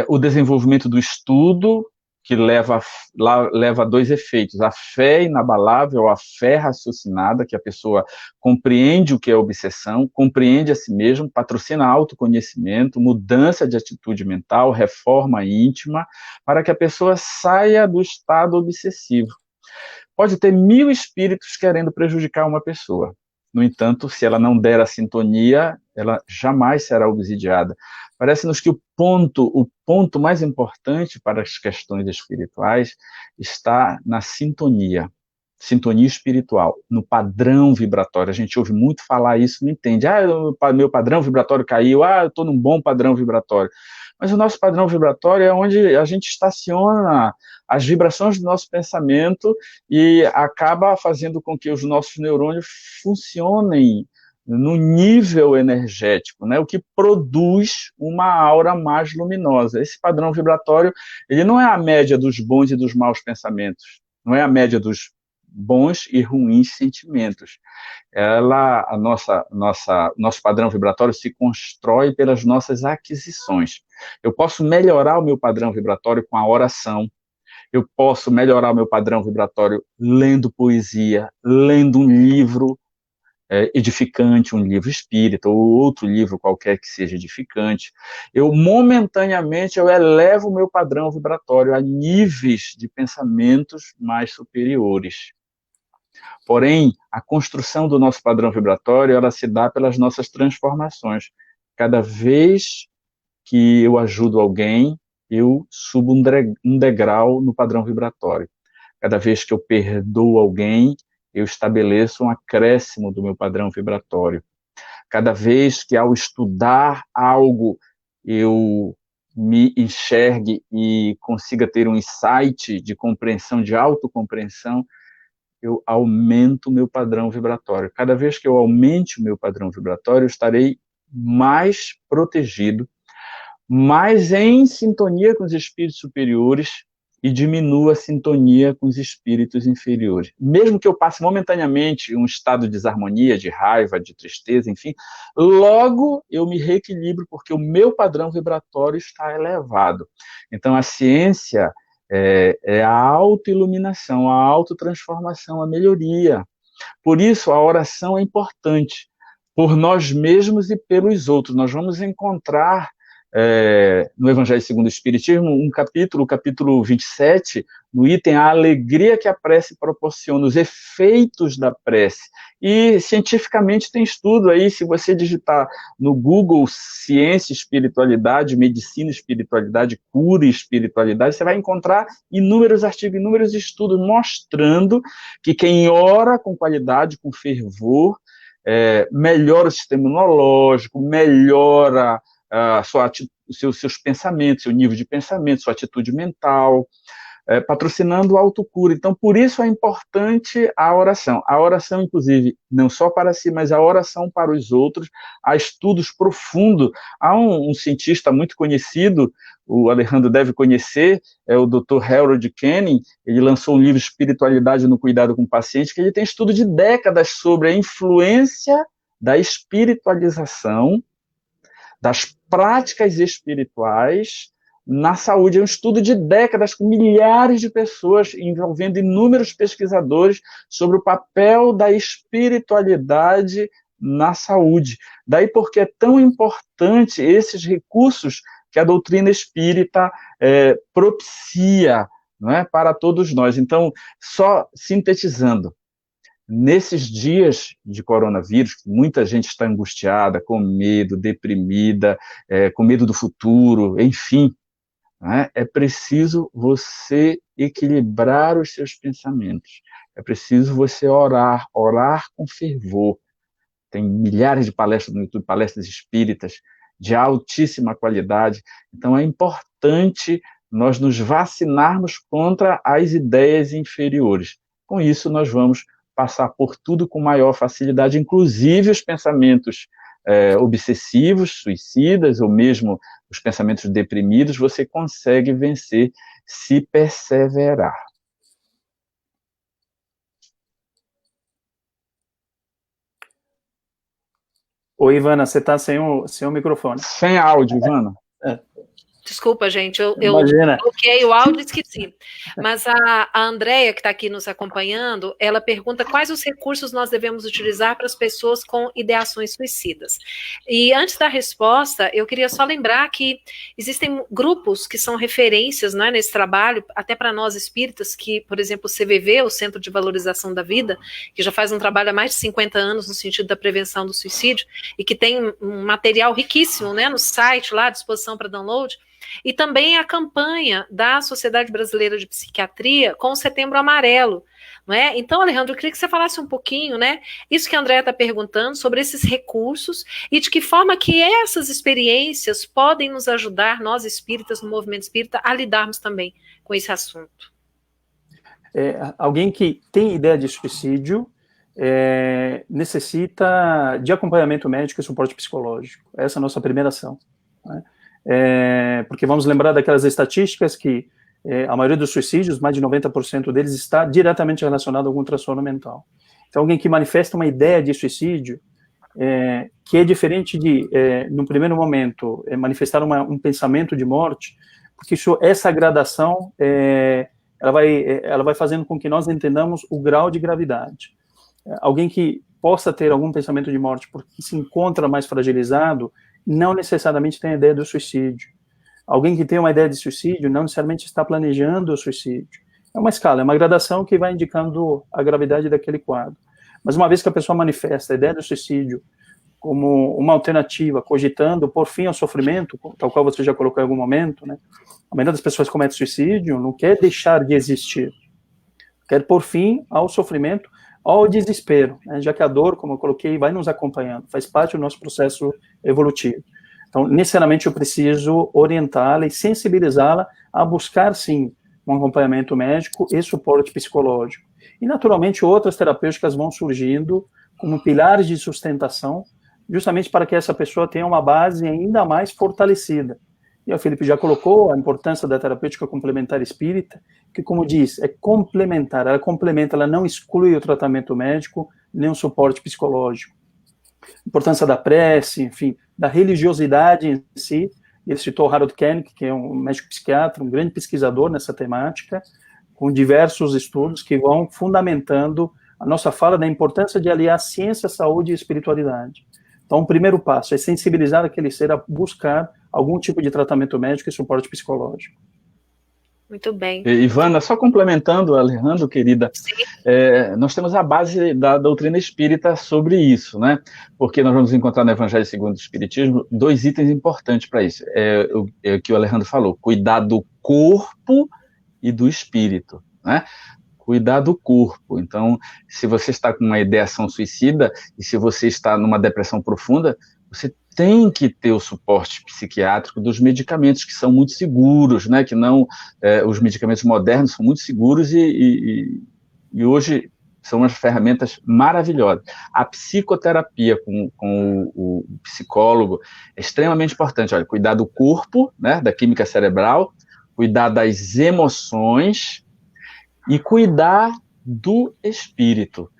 O desenvolvimento do estudo, que leva a dois efeitos: a fé inabalável, a fé raciocinada, que a pessoa compreende o que é obsessão, compreende a si mesmo, patrocina autoconhecimento, mudança de atitude mental, reforma íntima, para que a pessoa saia do estado obsessivo. Pode ter 1000 espíritos querendo prejudicar uma pessoa. No entanto, se ela não der a sintonia, ela jamais será obsidiada. Parece-nos que o ponto mais importante para as questões espirituais está na sintonia. sintonia espiritual, no padrão vibratório. A gente ouve muito falar isso, não entende. Meu padrão vibratório caiu, eu estou num bom padrão vibratório. Mas o nosso padrão vibratório é onde a gente estaciona as vibrações do nosso pensamento e acaba fazendo com que os nossos neurônios funcionem no nível energético, né, o que produz uma aura mais luminosa. Esse padrão vibratório, ele não é a média dos bons e dos maus pensamentos, não é a média dos bons e ruins sentimentos. Nosso padrão vibratório se constrói pelas nossas aquisições. Eu posso melhorar o meu padrão vibratório com a oração, eu posso melhorar o meu padrão vibratório lendo poesia, lendo um livro edificante, um livro espírita, ou outro livro qualquer que seja edificante. Momentaneamente, eu elevo o meu padrão vibratório a níveis de pensamentos mais superiores. Porém, a construção do nosso padrão vibratório, ela se dá pelas nossas transformações. Cada vez que eu ajudo alguém, eu subo um degrau no padrão vibratório. Cada vez que eu perdoo alguém, eu estabeleço um acréscimo do meu padrão vibratório. Cada vez que, ao estudar algo, eu me enxergue e consiga ter um insight de compreensão, de autocompreensão, eu aumento o meu padrão vibratório. Cada vez que eu aumente o meu padrão vibratório, eu estarei mais protegido, mais em sintonia com os espíritos superiores e diminuo a sintonia com os espíritos inferiores. Mesmo que eu passe momentaneamente um estado de desarmonia, de raiva, de tristeza, enfim, logo eu me reequilibro porque o meu padrão vibratório está elevado. Então a ciência é a autoiluminação, a autotransformação, a melhoria. Por isso a oração é importante, por nós mesmos e pelos outros. Nós vamos encontrar no Evangelho segundo o Espiritismo, o capítulo 27, no item A alegria que a prece proporciona, os efeitos da prece. E cientificamente tem estudo aí, se você digitar no Google ciência, espiritualidade, medicina, espiritualidade, cura e espiritualidade, você vai encontrar inúmeros artigos, inúmeros estudos mostrando que quem ora com qualidade, com fervor, melhora o sistema imunológico, melhora seus pensamentos, seu nível de pensamento, sua atitude mental, patrocinando a autocura. Então, por isso é importante a oração. A oração, inclusive, não só para si, mas a oração para os outros. Há estudos profundos. Há um cientista muito conhecido, o Alejandro deve conhecer, é o Dr. Harold Kenning. Ele lançou um livro Espiritualidade no Cuidado com o Paciente, que ele tem estudo de décadas sobre a influência da espiritualização, das práticas espirituais na saúde. É um estudo de décadas com milhares de pessoas, envolvendo inúmeros pesquisadores sobre o papel da espiritualidade na saúde. Daí porque é tão importante esses recursos que a doutrina espírita propicia, não é, para todos nós. Então, só sintetizando, nesses dias de coronavírus, muita gente está angustiada, com medo, deprimida, com medo do futuro, enfim, né? É preciso você equilibrar os seus pensamentos, é preciso você orar com fervor. Tem milhares de palestras no YouTube, palestras espíritas, de altíssima qualidade. Então é importante nós nos vacinarmos contra as ideias inferiores. Com isso nós vamos passar por tudo com maior facilidade, inclusive os pensamentos obsessivos, suicidas, ou mesmo os pensamentos deprimidos, você consegue vencer se perseverar. Ô, Ivana, você está sem o microfone. Sem áudio, Ivana. Desculpa, gente, eu bloqueei o áudio e esqueci. Mas a Andréia, que está aqui nos acompanhando, ela pergunta quais os recursos nós devemos utilizar para as pessoas com ideações suicidas. E antes da resposta, eu queria só lembrar que existem grupos que são referências, não é, nesse trabalho, até para nós espíritas, que, por exemplo, o CVV, o Centro de Valorização da Vida, que já faz um trabalho há mais de 50 anos no sentido da prevenção do suicídio, e que tem um material riquíssimo, né, no site lá, à disposição para download. E também a campanha da Sociedade Brasileira de Psiquiatria com o Setembro Amarelo, não é? Então, Alejandro, eu queria que você falasse um pouquinho, né, isso que a Andréa está perguntando, sobre esses recursos e de que forma que essas experiências podem nos ajudar, nós espíritas, no movimento espírita, a lidarmos também com esse assunto. Alguém que tem ideia de suicídio necessita de acompanhamento médico e suporte psicológico. Essa é a nossa primeira ação, né? Porque vamos lembrar daquelas estatísticas que a maioria dos suicídios, mais de 90% deles, está diretamente relacionado a algum transtorno mental. Então, alguém que manifesta uma ideia de suicídio, que é diferente de, no primeiro momento, manifestar um pensamento de morte, porque essa gradação, ela vai fazendo com que nós entendamos o grau de gravidade. Alguém que possa ter algum pensamento de morte porque se encontra mais fragilizado, não necessariamente tem a ideia do suicídio. Alguém que tem uma ideia de suicídio não necessariamente está planejando o suicídio. É uma escala, é uma gradação que vai indicando a gravidade daquele quadro. Mas uma vez que a pessoa manifesta a ideia do suicídio como uma alternativa, cogitando por fim ao sofrimento, tal qual você já colocou em algum momento, né? A maioria das pessoas que cometem suicídio não quer deixar de existir, quer por fim ao sofrimento, ao desespero, né? Já que a dor, como eu coloquei, vai nos acompanhando, faz parte do nosso processo evolutivo. Então, necessariamente eu preciso orientá-la e sensibilizá-la a buscar, sim, um acompanhamento médico e suporte psicológico. E, naturalmente, outras terapêuticas vão surgindo como pilares de sustentação, justamente para que essa pessoa tenha uma base ainda mais fortalecida. E o Felipe já colocou a importância da terapêutica complementar espírita, que, como diz, é complementar, ela complementa, ela não exclui o tratamento médico, nem o suporte psicológico. A importância da prece, enfim, da religiosidade em si. Ele citou Harold Koenig, que é um médico psiquiatra, um grande pesquisador nessa temática, com diversos estudos que vão fundamentando a nossa fala da importância de aliar ciência, saúde e espiritualidade. Então, o primeiro passo é sensibilizar aquele ser a buscar algum tipo de tratamento médico e suporte psicológico. Muito bem. Ivana, só complementando, Alejandro, querida, nós temos a base da doutrina espírita sobre isso, né? Porque nós vamos encontrar no Evangelho segundo o Espiritismo 2 itens importantes para isso. O que o Alejandro falou, cuidar do corpo e do espírito, né? Cuidar do corpo. Então, se você está com uma ideação suicida e se você está numa depressão profunda, você tem que ter o suporte psiquiátrico dos medicamentos, que são muito seguros, né? Que não, os medicamentos modernos são muito seguros e hoje são umas ferramentas maravilhosas. A psicoterapia com o psicólogo é extremamente importante. Olha, cuidar do corpo, né? Da química cerebral, cuidar das emoções e cuidar do espírito.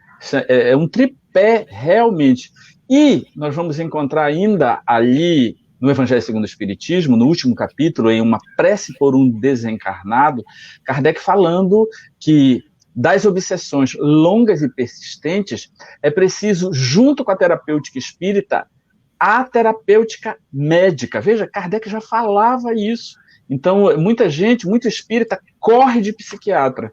É um tripé realmente. E nós vamos encontrar ainda ali, no Evangelho segundo o Espiritismo, no último capítulo, em uma prece por um desencarnado, Kardec falando que das obsessões longas e persistentes, é preciso, junto com a terapêutica espírita, a terapêutica médica. Veja, Kardec já falava isso. Então, muita gente, muito espírita, corre de psiquiatra.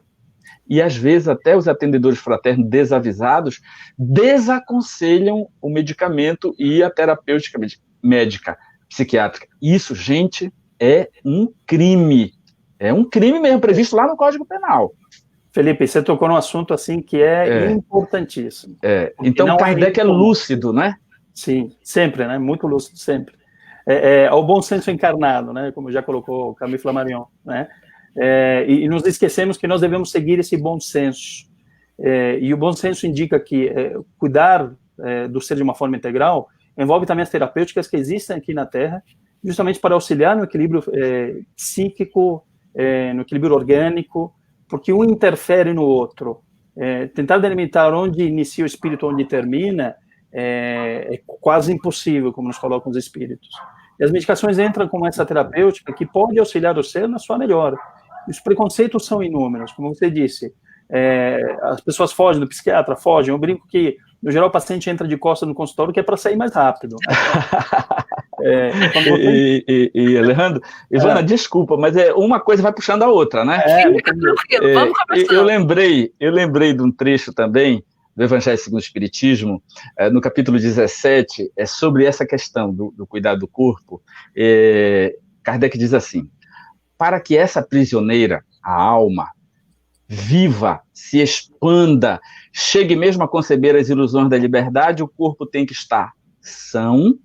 E, às vezes, até os atendedores fraternos desavisados desaconselham o medicamento e a terapêutica médica, psiquiátrica. Isso, gente, é um crime. É um crime mesmo, previsto lá no Código Penal. Felipe, você tocou num assunto assim que é importantíssimo. Então, Kardec é lúcido, né? Sim, sempre, né? Muito lúcido, sempre. É o bom senso encarnado, né? Como já colocou Camille Flammarion, né? E nos esquecemos que nós devemos seguir esse bom senso. E o bom senso indica que cuidar do ser de uma forma integral envolve também as terapêuticas que existem aqui na Terra, justamente para auxiliar no equilíbrio psíquico, no equilíbrio orgânico, porque um interfere no outro. Tentar delimitar onde inicia o espírito, onde termina, é quase impossível, como nos colocam os espíritos. E as medicações entram com essa terapêutica que pode auxiliar o ser na sua melhora. Os preconceitos são inúmeros, como você disse. As pessoas fogem do psiquiatra, fogem. Eu brinco que, no geral, o paciente entra de costas no consultório que é para sair mais rápido. Alejandro, Ivana, desculpa, mas uma coisa vai puxando a outra, né? Vamos conversando. Eu lembrei de um trecho também do Evangelho segundo o Espiritismo, no capítulo 17, sobre essa questão do cuidado do corpo. Kardec diz assim: para que essa prisioneira, a alma, viva, se expanda, chegue mesmo a conceber as ilusões da liberdade, o corpo tem que estar são,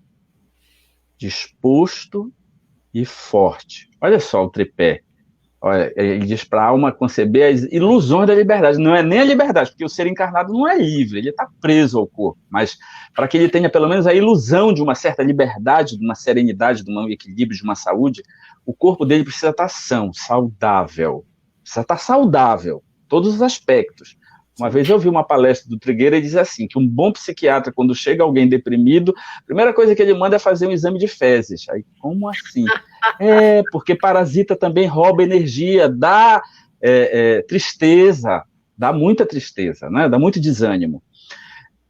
disposto e forte. Olha só o tripé. Olha, ele diz para a alma conceber as ilusões da liberdade. Não é nem a liberdade, porque o ser encarnado não é livre, ele está preso ao corpo. Mas para que ele tenha pelo menos a ilusão de uma certa liberdade, de uma serenidade, de um equilíbrio, de uma saúde, o corpo dele precisa estar são, saudável. Precisa estar saudável, todos os aspectos. Uma vez eu vi uma palestra do Trigueiro e diz assim, que um bom psiquiatra, quando chega alguém deprimido, a primeira coisa que ele manda é fazer um exame de fezes. Aí, como assim? Porque parasita também rouba energia, dá tristeza, dá muita tristeza, né? Dá muito desânimo.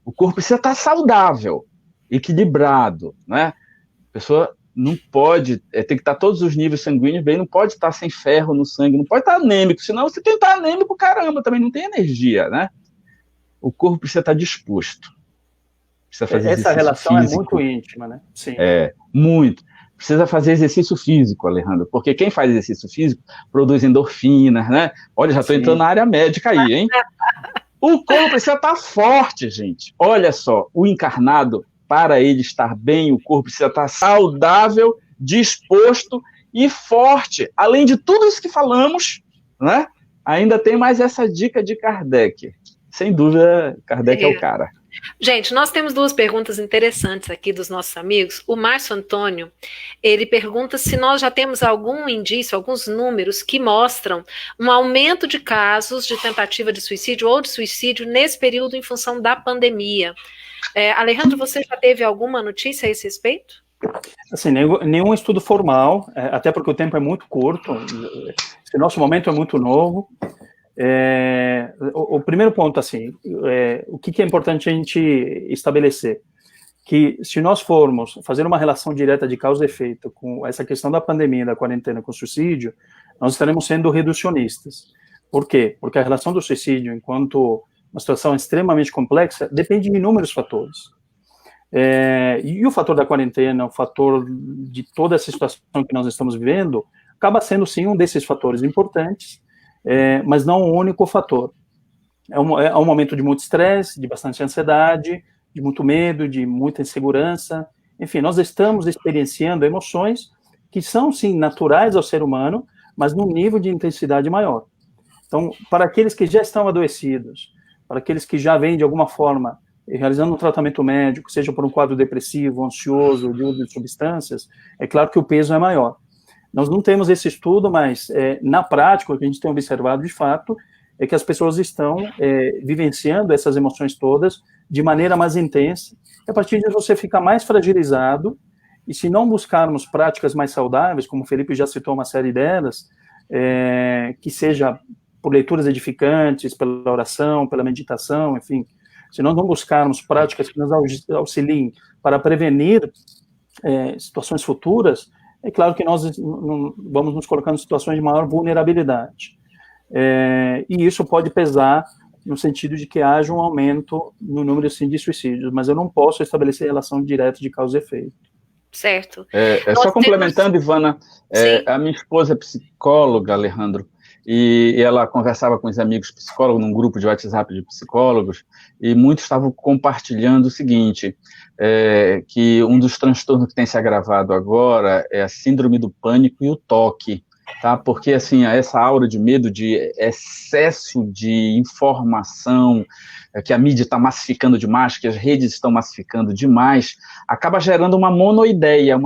O corpo precisa estar saudável, equilibrado, né? A pessoa não pode, tem que estar todos os níveis sanguíneos bem, não pode estar sem ferro no sangue, não pode estar anêmico, senão você tem que estar anêmico, caramba, também não tem energia, né? O corpo precisa estar disposto. Precisa fazer essa relação físico. É muito íntima, né? Sim. Muito. Precisa fazer exercício físico, Alejandro, porque quem faz exercício físico produz endorfinas, né? Olha, já estou entrando na área médica aí, hein? O corpo precisa estar forte, gente. Olha só, o encarnado, para ele estar bem, o corpo precisa estar saudável, disposto e forte. Além de tudo isso que falamos, né? Ainda tem mais essa dica de Kardec. Sem dúvida, Kardec é o cara. Gente, nós temos duas perguntas interessantes aqui dos nossos amigos. O Márcio Antônio, ele pergunta se nós já temos algum indício, alguns números que mostram um aumento de casos de tentativa de suicídio ou de suicídio nesse período em função da pandemia. Alejandro, você já teve alguma notícia a esse respeito? Assim, nenhum estudo formal, até porque o tempo é muito curto, esse nosso momento é muito novo. O primeiro ponto, assim, o que é importante a gente estabelecer? Que se nós formos fazer uma relação direta de causa e efeito com essa questão da pandemia, da quarentena com o suicídio, nós estaremos sendo reducionistas. Por quê? Porque a relação do suicídio, enquanto uma situação extremamente complexa, depende de inúmeros fatores. E o fator da quarentena, o fator de toda essa situação que nós estamos vivendo, acaba sendo, sim, um desses fatores importantes, mas não o único fator. É um momento de muito estresse, de bastante ansiedade, de muito medo, de muita insegurança. Enfim, nós estamos experienciando emoções que são, sim, naturais ao ser humano, mas num nível de intensidade maior. Então, para aqueles que já estão adoecidos, para aqueles que já vêm, de alguma forma, realizando um tratamento médico, seja por um quadro depressivo, ansioso, de uso de substâncias, é claro que o peso é maior. Nós não temos esse estudo, mas na prática, o que a gente tem observado, de fato, é que as pessoas estão vivenciando essas emoções todas de maneira mais intensa, e a partir disso você fica mais fragilizado, e se não buscarmos práticas mais saudáveis, como o Felipe já citou uma série delas, que seja por leituras edificantes, pela oração, pela meditação, enfim, se nós não buscarmos práticas que nos auxiliem para prevenir situações futuras, é claro que nós vamos nos colocando em situações de maior vulnerabilidade. E isso pode pesar no sentido de que haja um aumento no número, sim, de suicídios, mas eu não posso estabelecer relação direta de causa e efeito. Certo. Só complementando, Ivana, a minha esposa é psicóloga, Alejandro, e ela conversava com os amigos psicólogos, num grupo de WhatsApp de psicólogos, e muitos estavam compartilhando o seguinte, que um dos transtornos que tem se agravado agora é a síndrome do pânico e o toque, tá? Porque, assim, essa aura de medo, de excesso de informação, que a mídia está massificando demais, que as redes estão massificando demais, acaba gerando uma monoideia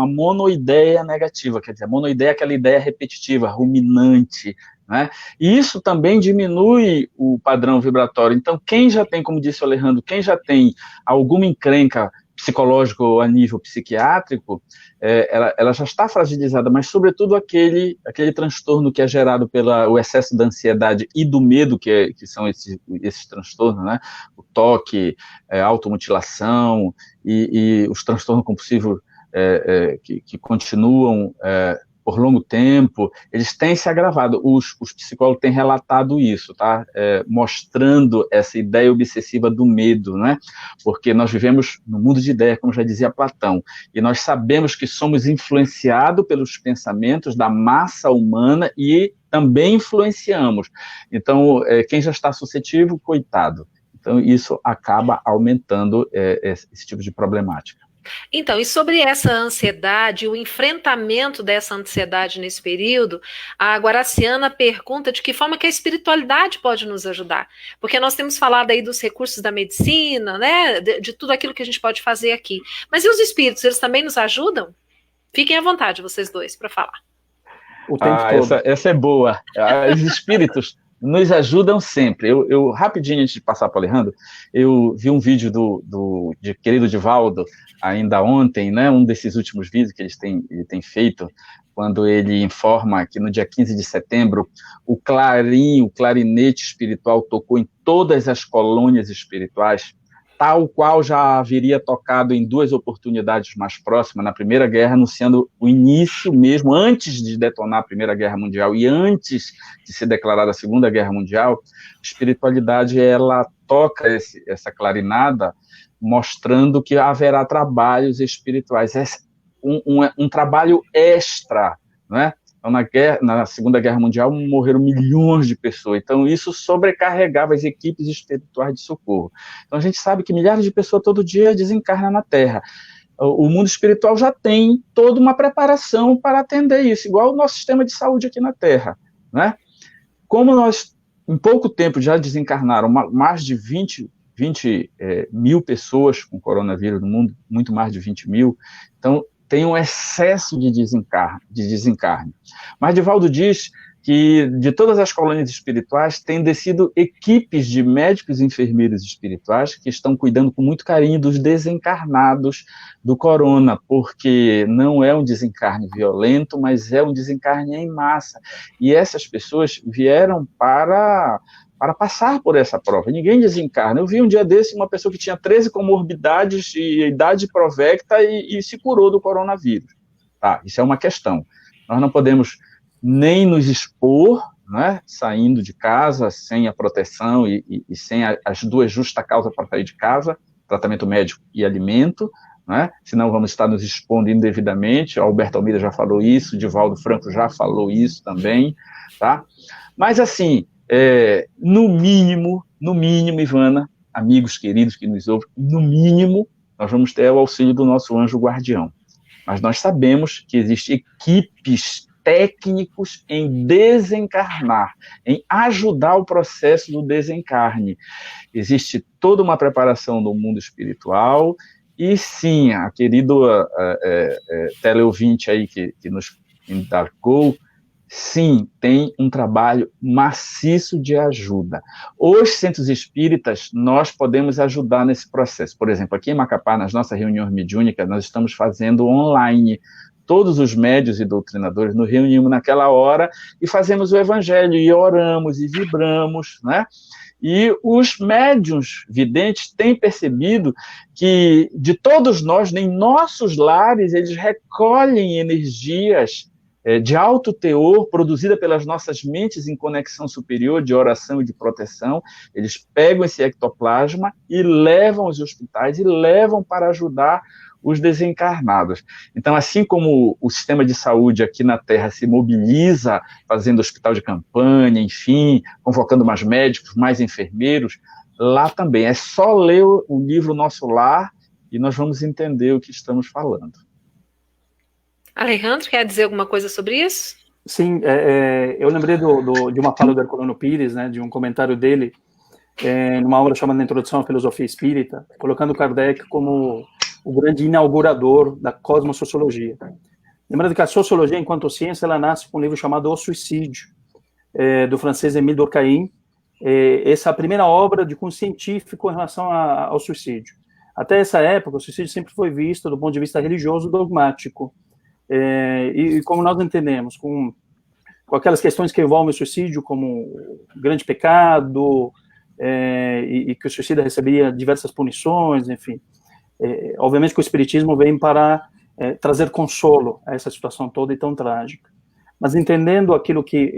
negativa, quer dizer, a monoideia é aquela ideia repetitiva, ruminante, né? E isso também diminui o padrão vibratório. Então, quem já tem, como disse o Alejandro, quem já tem alguma encrenca psicológico a nível psiquiátrico, ela já está fragilizada, mas sobretudo aquele transtorno que é gerado pelo excesso da ansiedade e do medo, que são esses transtornos, né? O toque, automutilação e os transtornos compulsivos que continuam por longo tempo, eles têm se agravado. Os psicólogos têm relatado isso, tá? Mostrando essa ideia obsessiva do medo, né? Porque nós vivemos no mundo de ideias, como já dizia Platão, e nós sabemos que somos influenciados pelos pensamentos da massa humana e também influenciamos. Então, quem já está suscetível, coitado. Então, isso acaba aumentando esse tipo de problemática. Então, e sobre essa ansiedade, o enfrentamento dessa ansiedade nesse período, a Guaraciana pergunta de que forma que a espiritualidade pode nos ajudar. Porque nós temos falado aí dos recursos da medicina, né, de tudo aquilo que a gente pode fazer aqui. Mas e os espíritos, eles também nos ajudam? Fiquem à vontade, vocês dois, para falar. O tempo todo. Essa é boa. Os espíritos nos ajudam sempre. Eu rapidinho, antes de passar para o Alejandro, eu vi um vídeo de querido Divaldo, ainda ontem, né, um desses últimos vídeos que ele tem feito, quando ele informa que no dia 15 de setembro, o clarinete espiritual tocou em todas as colônias espirituais, tal qual já haveria tocado em 2 oportunidades mais próximas, na Primeira Guerra, anunciando o início mesmo, antes de detonar a Primeira Guerra Mundial e antes de ser declarada a Segunda Guerra Mundial. A espiritualidade, ela toca essa clarinada, mostrando que haverá trabalhos espirituais, um trabalho extra, né? Então, na Segunda Guerra Mundial, morreram milhões de pessoas. Então, isso sobrecarregava as equipes espirituais de socorro. Então, a gente sabe que milhares de pessoas todo dia desencarnam na Terra. O mundo espiritual já tem toda uma preparação para atender isso, igual o nosso sistema de saúde aqui na Terra, né? Como nós, em pouco tempo, já desencarnaram mais de 20 mil pessoas com coronavírus no mundo, muito mais de 20 mil, então tem um excesso de desencarne. Mas Divaldo diz que de todas as colônias espirituais têm descido equipes de médicos e enfermeiros espirituais que estão cuidando com muito carinho dos desencarnados do corona, porque não é um desencarne violento, mas é um desencarne em massa. E essas pessoas vieram para passar por essa prova. Ninguém desencarna. Eu vi um dia desse uma pessoa que tinha 13 comorbidades e idade provecta e se curou do coronavírus. Tá, isso é uma questão. Nós não podemos nem nos expor, né, saindo de casa sem a proteção e sem as 2 justas causas para sair de casa, tratamento médico e alimento, né, senão vamos estar nos expondo indevidamente. Alberto Almeida já falou isso, Divaldo Franco já falou isso também, tá? Mas, assim, no mínimo, Ivana, amigos queridos que nos ouvem, no mínimo, nós vamos ter o auxílio do nosso anjo guardião. Mas nós sabemos que existem equipes técnicos em desencarnar, em ajudar o processo do desencarne. Existe toda uma preparação do mundo espiritual, e sim, a querida teleouvinte aí que nos indagou, sim, tem um trabalho maciço de ajuda. Os centros espíritas, nós podemos ajudar nesse processo. Por exemplo, aqui em Macapá, nas nossas reuniões mediúnicas, nós estamos fazendo online. Todos os médios e doutrinadores nos reunimos naquela hora e fazemos o evangelho, e oramos, e vibramos, né? E os médiuns videntes têm percebido que, de todos nós, em nossos lares, eles recolhem energias de alto teor, produzida pelas nossas mentes em conexão superior, de oração e de proteção. Eles pegam esse ectoplasma e levam aos hospitais, e levam para ajudar os desencarnados. Então, assim como o sistema de saúde aqui na Terra se mobiliza, fazendo hospital de campanha, enfim, convocando mais médicos, mais enfermeiros, lá também. É só ler o livro Nosso Lar e nós vamos entender o que estamos falando. Alejandro, quer dizer alguma coisa sobre isso? Sim, eu lembrei de uma fala do Herculano Pires, né, de um comentário dele, numa obra chamada Introdução à Filosofia Espírita, colocando Kardec como o grande inaugurador da cosmosociologia. Lembrando que a sociologia, enquanto ciência, ela nasce com um livro chamado O Suicídio, do francês Émile Durkheim. Essa é a primeira obra de cunho científico em relação ao suicídio. Até essa época, o suicídio sempre foi visto do ponto de vista religioso dogmático. E como nós entendemos, com aquelas questões que envolvem o suicídio como grande pecado, e que o suicida recebia diversas punições, enfim. Obviamente que o Espiritismo vem para trazer consolo a essa situação toda e tão trágica. mas entendendo aquilo que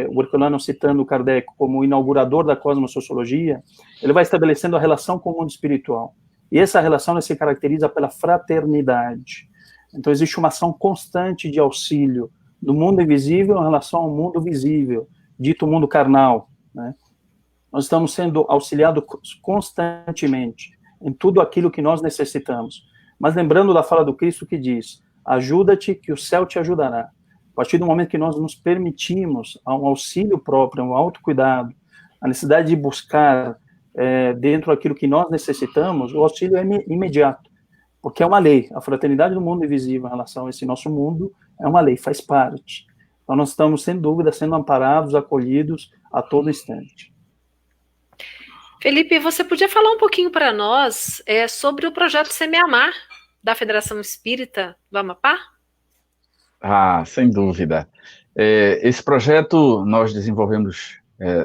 o Herculano, citando o Kardec como o inaugurador da cosmosociologia, ele vai estabelecendo a relação com o mundo espiritual. E essa relação se caracteriza pela fraternidade. Então, existe uma ação constante de auxílio do mundo invisível em relação ao mundo visível, dito mundo carnal, né? Nós estamos sendo auxiliados constantemente em tudo aquilo que nós necessitamos. Mas lembrando da fala do Cristo que diz, ajuda-te que o céu te ajudará. A partir do momento que nós nos permitimos um auxílio próprio, um autocuidado, a necessidade de buscar dentro daquilo que nós necessitamos, o auxílio é imediato, porque é uma lei. A fraternidade do mundo invisível em relação a esse nosso mundo é uma lei, faz parte. Então nós estamos, sem dúvida, sendo amparados, acolhidos a todo instante. Felipe, você podia falar um pouquinho para nós sobre o projeto Semeamar, da Federação Espírita do Amapá? Sem dúvida. Esse projeto nós desenvolvemos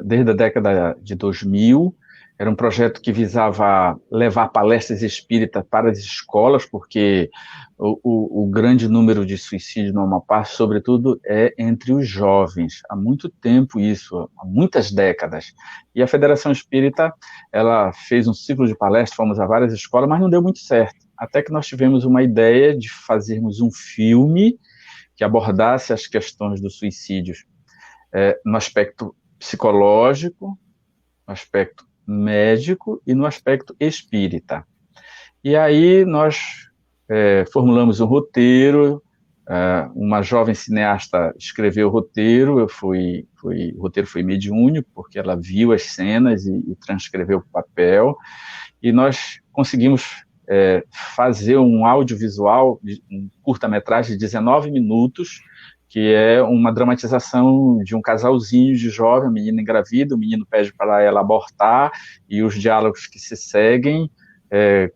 desde a década de 2000, era um projeto que visava levar palestras espíritas para as escolas, porque o grande número de suicídios no Amapá, sobretudo, é entre os jovens. Há muito tempo isso, há muitas décadas. E a Federação Espírita, ela fez um ciclo de palestras, fomos a várias escolas, mas não deu muito certo. Até que nós tivemos uma ideia de fazermos um filme que abordasse as questões do suicídio no aspecto psicológico, no aspecto médico e no aspecto espírita. E aí nós formulamos um roteiro, uma jovem cineasta escreveu o roteiro, o roteiro foi mediúnico, porque ela viu as cenas e transcreveu para o papel, e nós conseguimos fazer um audiovisual, um curta-metragem de 19 minutos, que é uma dramatização de um casalzinho de jovem, a menina engravida, o menino pede para ela abortar, e os diálogos que se seguem,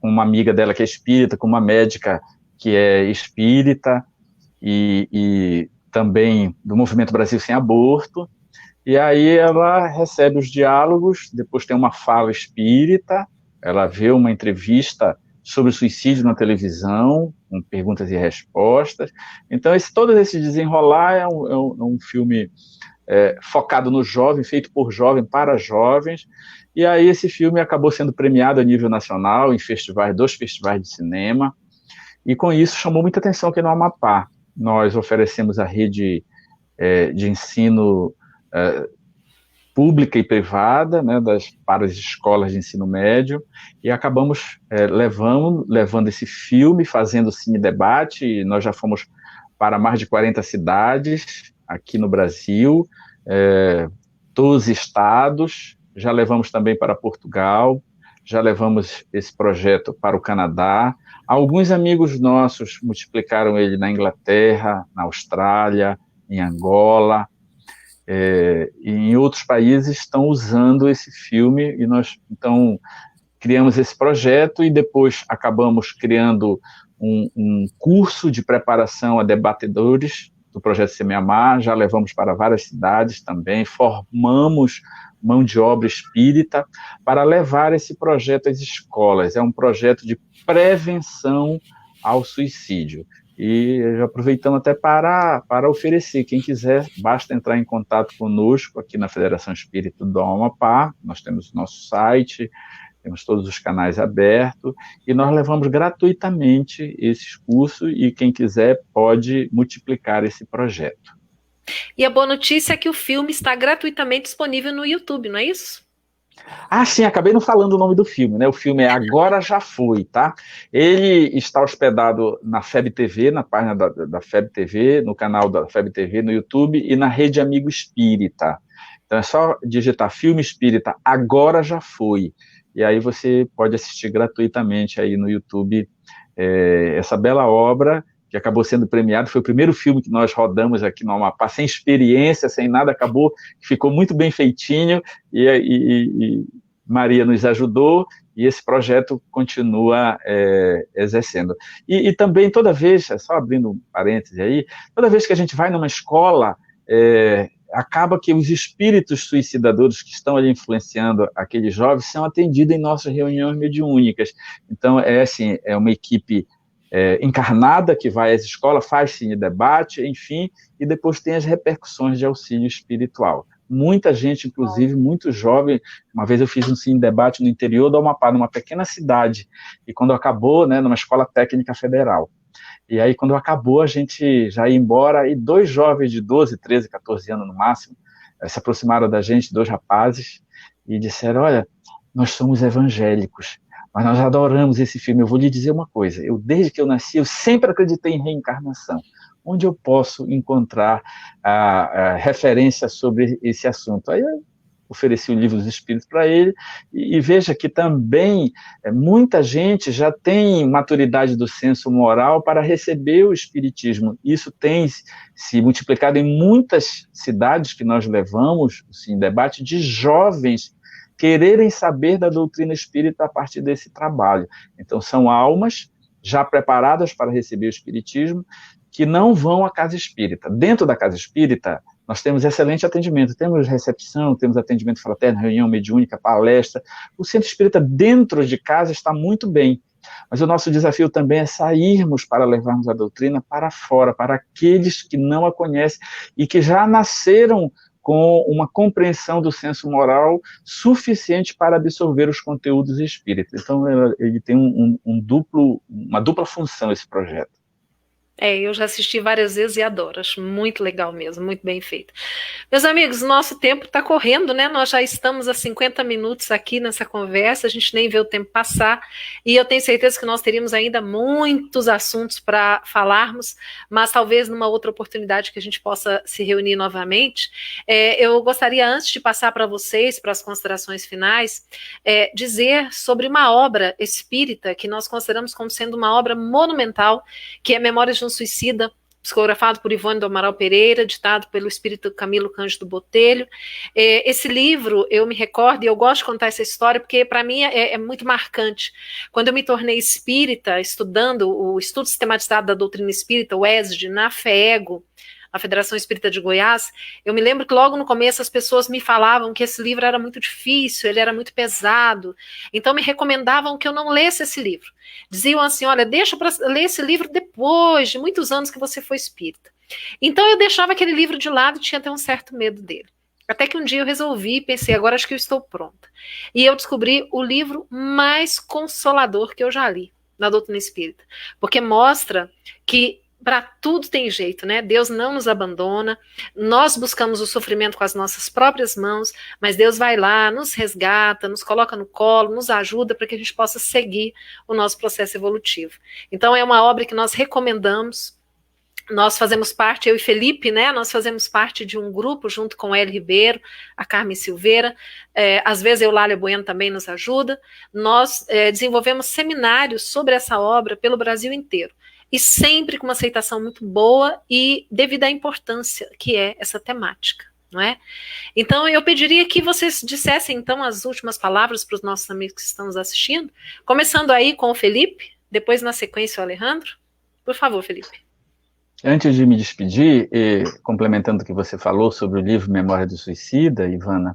com uma amiga dela que é espírita, com uma médica que é espírita, e também do Movimento Brasil Sem Aborto, e aí ela recebe os diálogos, depois tem uma fala espírita, ela vê uma entrevista sobre o suicídio na televisão, com perguntas e respostas. Então, todo esse desenrolar é um filme focado no jovem, feito por jovem, para jovens, e aí esse filme acabou sendo premiado a nível nacional, em dois festivais de cinema, e com isso chamou muita atenção aqui no Amapá. Nós oferecemos a rede de ensino pública e privada, né, para as escolas de ensino médio, e acabamos levando esse filme, fazendo cine-debate, e nós já fomos para mais de 40 cidades aqui no Brasil, 12 estados, já levamos também para Portugal, já levamos esse projeto para o Canadá. Alguns amigos nossos multiplicaram ele na Inglaterra, na Austrália, em Angola, e em outros países estão usando esse filme, e nós, então, criamos esse projeto e depois acabamos criando um curso de preparação a debatedores do projeto Semeamar, já levamos para várias cidades também, formamos mão de obra espírita para levar esse projeto às escolas. É um projeto de prevenção ao suicídio. E aproveitando até para oferecer, quem quiser, basta entrar em contato conosco aqui na Federação Espírita do Amapá, nós temos o nosso site, temos todos os canais abertos, e nós levamos gratuitamente esses cursos, e quem quiser pode multiplicar esse projeto. E a boa notícia é que o filme está gratuitamente disponível no YouTube, não é isso? Sim, acabei não falando o nome do filme, né? O filme é Agora Já Foi, tá? Ele está hospedado na FEB TV, na página da FEB TV, no canal da FEB TV, no YouTube, e na Rede Amigo Espírita. Então é só digitar Filme Espírita Agora Já Foi, e aí você pode assistir gratuitamente aí no YouTube essa bela obra, que acabou sendo premiado, foi o primeiro filme que nós rodamos aqui no Amapá, sem experiência, sem nada, acabou, ficou muito bem feitinho, e Maria nos ajudou, e esse projeto continua exercendo. E também, toda vez, só abrindo um parêntese aí, toda vez que a gente vai numa escola, acaba que os espíritos suicidadores que estão ali influenciando aqueles jovens são atendidos em nossas reuniões mediúnicas. Então, é uma equipe encarnada que vai às escolas, faz sim debate, enfim, e depois tem as repercussões de auxílio espiritual. Muita gente, inclusive, muito jovem. Uma vez eu fiz um cine debate no interior do Amapá, numa pequena cidade, e quando acabou, né, numa escola técnica federal. E aí, quando acabou, a gente já ia embora, e 2 jovens de 12, 13, 14 anos no máximo, se aproximaram da gente, 2 rapazes, e disseram: olha, nós somos evangélicos, mas nós adoramos esse filme. Eu vou lhe dizer uma coisa, desde que eu nasci, eu sempre acreditei em reencarnação. Onde eu posso encontrar a referência sobre esse assunto? Aí eu ofereci o Livro dos Espíritos para ele, e veja que também muita gente já tem maturidade do senso moral para receber o Espiritismo. Isso tem se multiplicado em muitas cidades que nós levamos, assim, debate de jovens quererem saber da doutrina espírita a partir desse trabalho. Então, são almas já preparadas para receber o Espiritismo, que não vão à casa espírita. Dentro da casa espírita, nós temos excelente atendimento, temos recepção, temos atendimento fraterno, reunião mediúnica, palestra. O centro espírita dentro de casa está muito bem, mas o nosso desafio também é sairmos para levarmos a doutrina para fora, para aqueles que não a conhecem e que já nasceram com uma compreensão do senso moral suficiente para absorver os conteúdos espíritas. Então, ele tem uma dupla função, esse projeto. Eu já assisti várias vezes e adoro, acho muito legal mesmo, muito bem feito. Meus amigos, nosso tempo está correndo, né? Nós já estamos há 50 minutos aqui nessa conversa, a gente nem vê o tempo passar, e eu tenho certeza que nós teríamos ainda muitos assuntos para falarmos, mas talvez numa outra oportunidade que a gente possa se reunir novamente. Eu gostaria, antes de passar para vocês, para as considerações finais, dizer sobre uma obra espírita que nós consideramos como sendo uma obra monumental, que é Memórias de um Suicida, psicografado por Ivone do Amaral Pereira, ditado pelo espírito Camilo Cândido Botelho. Esse livro, eu me recordo, e eu gosto de contar essa história, porque para mim é muito marcante. Quando eu me tornei espírita, estudando o Estudo Sistematizado da Doutrina Espírita, o ESD, na FEEGO, a Federação Espírita de Goiás, eu me lembro que logo no começo as pessoas me falavam que esse livro era muito difícil, ele era muito pesado, então me recomendavam que eu não lesse esse livro. Diziam assim, olha, deixa para ler esse livro depois de muitos anos que você foi espírita. Então eu deixava aquele livro de lado e tinha até um certo medo dele. Até que um dia eu resolvi, pensei, agora acho que eu estou pronta. E eu descobri o livro mais consolador que eu já li na doutrina espírita, porque mostra que para tudo tem jeito, né? Deus não nos abandona, nós buscamos o sofrimento com as nossas próprias mãos, mas Deus vai lá, nos resgata, nos coloca no colo, nos ajuda para que a gente possa seguir o nosso processo evolutivo. Então é uma obra que nós recomendamos. Nós fazemos parte, eu e Felipe, né? Nós fazemos parte de um grupo junto com o Hélio Ribeiro, a Carmen Silveira, às vezes a Eulália Bueno também nos ajuda. Nós desenvolvemos seminários sobre essa obra pelo Brasil inteiro. E sempre com uma aceitação muito boa e devido à importância que é essa temática, não é? Então, eu pediria que vocês dissessem, então, as últimas palavras para os nossos amigos que estão nos assistindo, começando aí com o Felipe, depois na sequência o Alejandro. Por favor, Felipe. Antes de me despedir, complementando o que você falou sobre o livro Memória do Suicida, Ivana,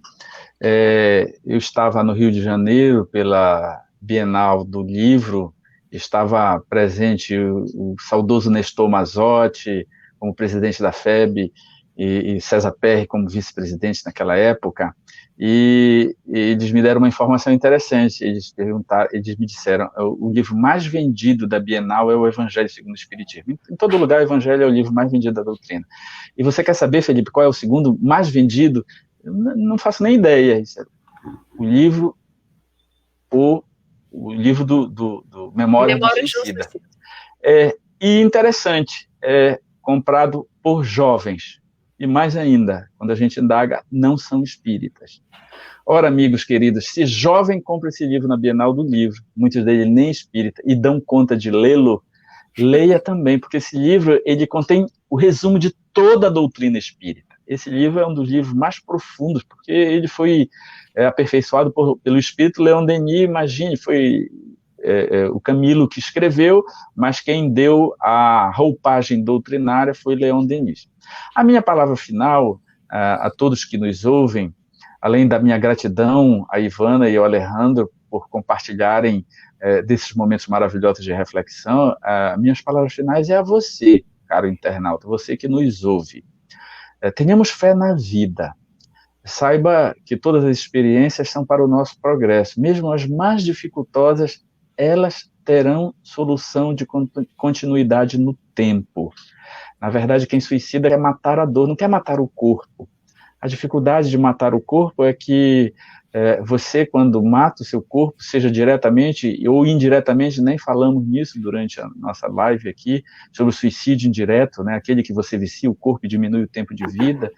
eu estava no Rio de Janeiro pela Bienal do Livro, estava presente o saudoso Nestor Mazotti como presidente da FEB e César Perry como vice-presidente naquela época, e eles me deram uma informação interessante. Eles me disseram, o livro mais vendido da Bienal é o Evangelho segundo o Espiritismo. Em todo lugar, o Evangelho é o livro mais vendido da doutrina. E você quer saber, Felipe, qual é o segundo mais vendido? Eu não faço nem ideia. O livro do Memória do Suicida. E interessante, é comprado por jovens. E mais ainda, quando a gente indaga, não são espíritas. Ora, amigos queridos, se jovem compra esse livro na Bienal do Livro, muitos deles nem espírita, e dão conta de lê-lo, leia também, porque esse livro ele contém o resumo de toda a doutrina espírita. Esse livro é um dos livros mais profundos, porque ele foi aperfeiçoado pelo espírito Leon Denis. Imagine, foi o Camilo que escreveu, mas quem deu a roupagem doutrinária foi Leon Denis. A minha palavra final a todos que nos ouvem, além da minha gratidão a Ivana e ao Alejandro por compartilharem desses momentos maravilhosos de reflexão. Minhas palavras finais é a você, caro internauta, você que nos ouve. Tenhamos fé na vida. Saiba que todas as experiências são para o nosso progresso. Mesmo as mais dificultosas, elas terão solução de continuidade no tempo. Na verdade, quem suicida quer matar a dor, não quer matar o corpo. A dificuldade de matar o corpo é que você, quando mata o seu corpo, seja diretamente ou indiretamente, nem falamos nisso durante a nossa live aqui, sobre o suicídio indireto, né, aquele que você vicia o corpo e diminui o tempo de vida,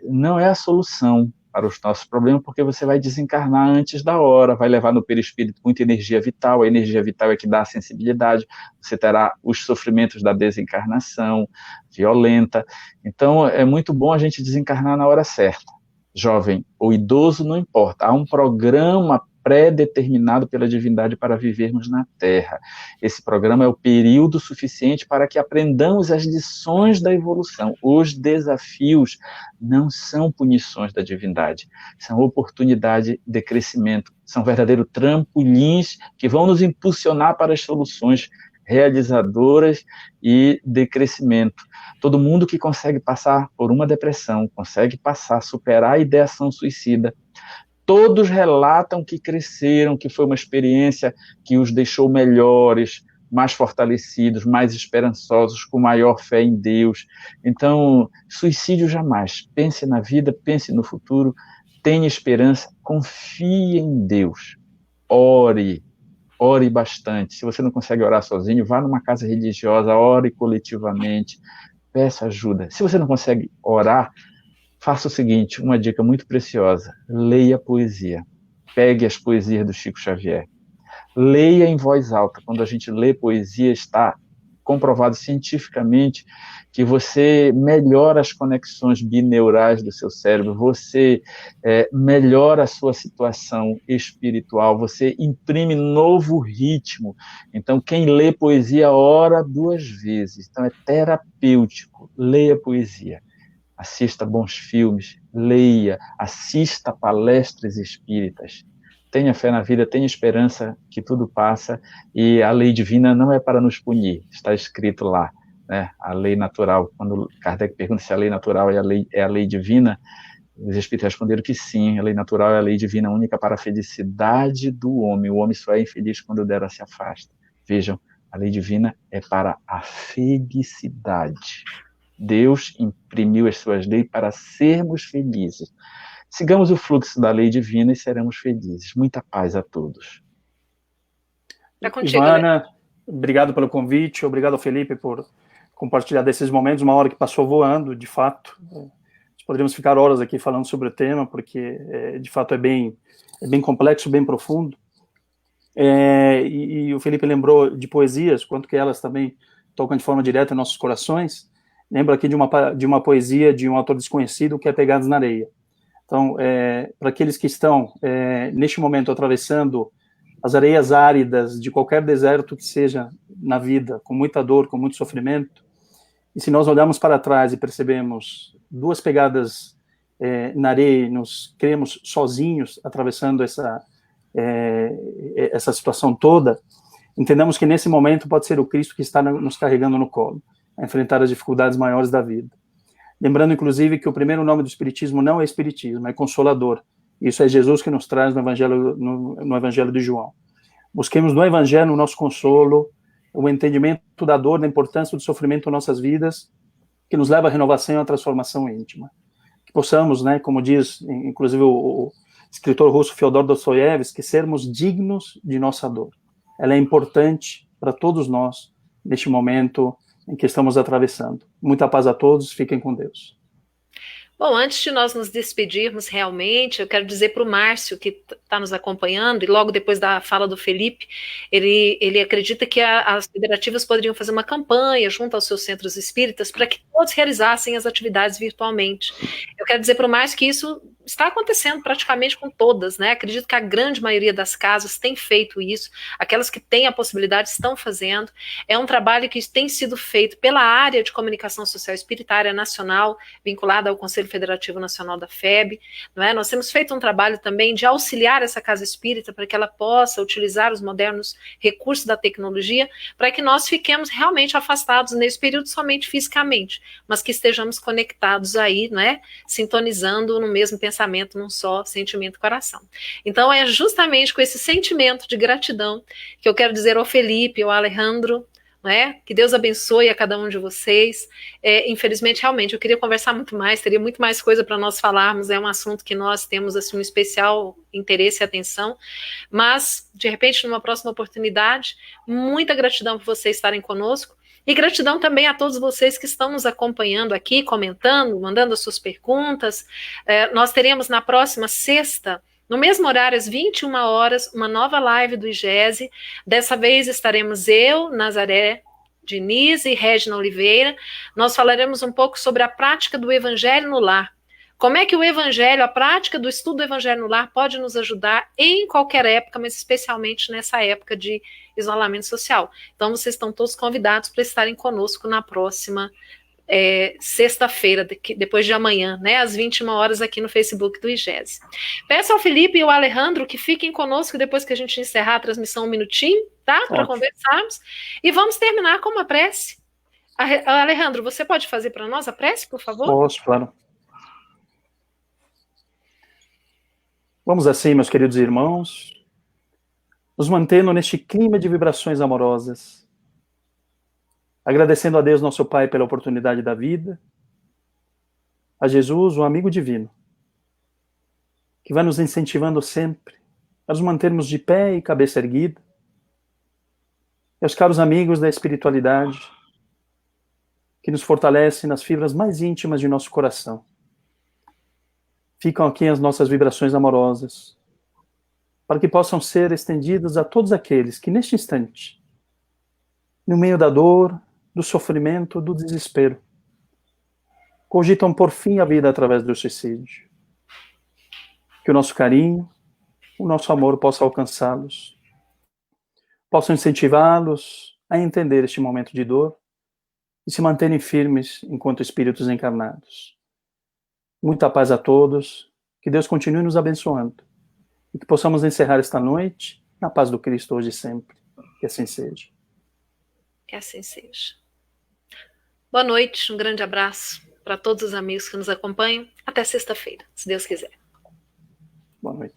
não é a solução para os nossos problemas, porque você vai desencarnar antes da hora, vai levar no perispírito muita energia vital, a energia vital é que dá a sensibilidade, você terá os sofrimentos da desencarnação violenta. Então, é muito bom a gente desencarnar na hora certa. Jovem ou idoso, não importa, há um programa pré-determinado pela divindade para vivermos na Terra. Esse programa é o período suficiente para que aprendamos as lições da evolução. Os desafios não são punições da divindade, são oportunidade de crescimento, são verdadeiros trampolins que vão nos impulsionar para as soluções realizadoras e de crescimento. Todo mundo que consegue passar por uma depressão, consegue superar a ideação suicida, todos relatam que cresceram, que foi uma experiência que os deixou melhores, mais fortalecidos, mais esperançosos, com maior fé em Deus. Então, suicídio jamais. Pense na vida, pense no futuro, tenha esperança, confie em Deus. Ore bastante. Se você não consegue orar sozinho, vá numa casa religiosa, ore coletivamente, peça ajuda. Se você não consegue orar, faça o seguinte, uma dica muito preciosa, leia poesia, pegue as poesias do Chico Xavier, leia em voz alta. Quando a gente lê poesia, está comprovado cientificamente que você melhora as conexões bineurais do seu cérebro, você melhora a sua situação espiritual, você imprime novo ritmo. Então, quem lê poesia ora 2 vezes, então é terapêutico, leia poesia. Assista bons filmes, leia, assista palestras espíritas. Tenha fé na vida, tenha esperança que tudo passa, e a lei divina não é para nos punir, está escrito lá, né? A lei natural. Quando Kardec pergunta se a lei natural é a lei divina, os espíritos responderam que sim, a lei natural é a lei divina única para a felicidade do homem. O homem só é infeliz quando dela se afasta. Vejam, a lei divina é para a felicidade. Deus imprimiu as suas leis para sermos felizes. Sigamos o fluxo da lei divina e seremos felizes. Muita paz a todos. Ivana, obrigado pelo convite, obrigado ao Felipe por compartilhar desses momentos, uma hora que passou voando, de fato. Poderíamos ficar horas aqui falando sobre o tema, porque, de fato, é bem complexo, bem profundo. E o Felipe lembrou de poesias, quanto que elas também tocam de forma direta em nossos corações. Lembro aqui de uma poesia de um autor desconhecido, que é Pegados na Areia. Então, para aqueles que estão, neste momento, atravessando as areias áridas de qualquer deserto que seja na vida, com muita dor, com muito sofrimento, e se nós olharmos para trás e percebemos 2 pegadas na areia, nos cremos sozinhos atravessando essa situação toda, entendamos que nesse momento pode ser o Cristo que está nos carregando no colo, a enfrentar as dificuldades maiores da vida. Lembrando, inclusive, que o primeiro nome do Espiritismo não é Espiritismo, é Consolador. Isso é Jesus que nos traz no Evangelho de João. Busquemos no Evangelho o nosso consolo, o entendimento da dor, da importância do sofrimento em nossas vidas, que nos leva à renovação e à transformação íntima. Que possamos, né, como diz, inclusive, o escritor russo Fyodor Dostoiévski, sermos dignos de nossa dor. Ela é importante para todos nós, neste momento em que estamos atravessando. Muita paz a todos, fiquem com Deus. Bom, antes de nós nos despedirmos realmente, eu quero dizer para o Márcio, que está nos acompanhando, e logo depois da fala do Felipe, ele acredita que as federativas poderiam fazer uma campanha junto aos seus centros espíritas para que todos realizassem as atividades virtualmente. Eu quero dizer para o Márcio que isso está acontecendo praticamente com todas, né? Acredito que a grande maioria das casas tem feito isso, aquelas que têm a possibilidade estão fazendo. É um trabalho que tem sido feito pela área de comunicação social espiritária nacional, vinculada ao Conselho Federativo Nacional da FEB, não é? Nós temos feito um trabalho também de auxiliar essa casa espírita para que ela possa utilizar os modernos recursos da tecnologia, para que nós fiquemos realmente afastados nesse período somente fisicamente, mas que estejamos conectados aí, né? Sintonizando no mesmo pensamento, num só sentimento e coração. Então é justamente com esse sentimento de gratidão que eu quero dizer ao Felipe, ao Alejandro, né? Que Deus abençoe a cada um de vocês. Infelizmente, realmente, eu queria conversar muito mais, teria muito mais coisa para nós falarmos, é um assunto que nós temos assim, um especial interesse e atenção, mas, de repente, numa próxima oportunidade, muita gratidão por vocês estarem conosco. E gratidão também a todos vocês que estão nos acompanhando aqui, comentando, mandando as suas perguntas. Nós teremos na próxima sexta, no mesmo horário, às 21 horas, uma nova live do IGESE. Dessa vez estaremos eu, Nazaré Diniz e Regina Oliveira. Nós falaremos um pouco sobre a prática do Evangelho no lar. Como é que o Evangelho, a prática do estudo do Evangelho no lar pode nos ajudar em qualquer época, mas especialmente nessa época de isolamento social. Então, vocês estão todos convidados para estarem conosco na próxima sexta-feira, depois de amanhã, né, às 21 horas aqui no Facebook do IGESE. Peço ao Felipe e ao Alejandro que fiquem conosco depois que a gente encerrar a transmissão um minutinho, tá? Para conversarmos. E vamos terminar com uma prece. Alejandro, você pode fazer para nós a prece, por favor? Posso, claro. Vamos assim, meus queridos irmãos, nos mantendo neste clima de vibrações amorosas, agradecendo a Deus, nosso Pai, pela oportunidade da vida, a Jesus, o amigo divino, que vai nos incentivando sempre a nos mantermos de pé e cabeça erguida, e aos caros amigos da espiritualidade, que nos fortalecem nas fibras mais íntimas de nosso coração. Ficam aqui as nossas vibrações amorosas, para que possam ser estendidas a todos aqueles que, neste instante, no meio da dor, do sofrimento, do desespero, cogitam por fim a vida através do suicídio. Que o nosso carinho, o nosso amor possa alcançá-los, possam incentivá-los a entender este momento de dor e se manterem firmes enquanto espíritos encarnados. Muita paz a todos, que Deus continue nos abençoando e que possamos encerrar esta noite na paz do Cristo hoje e sempre. Que assim seja. Que assim seja. Boa noite, um grande abraço para todos os amigos que nos acompanham. Até sexta-feira, se Deus quiser. Boa noite.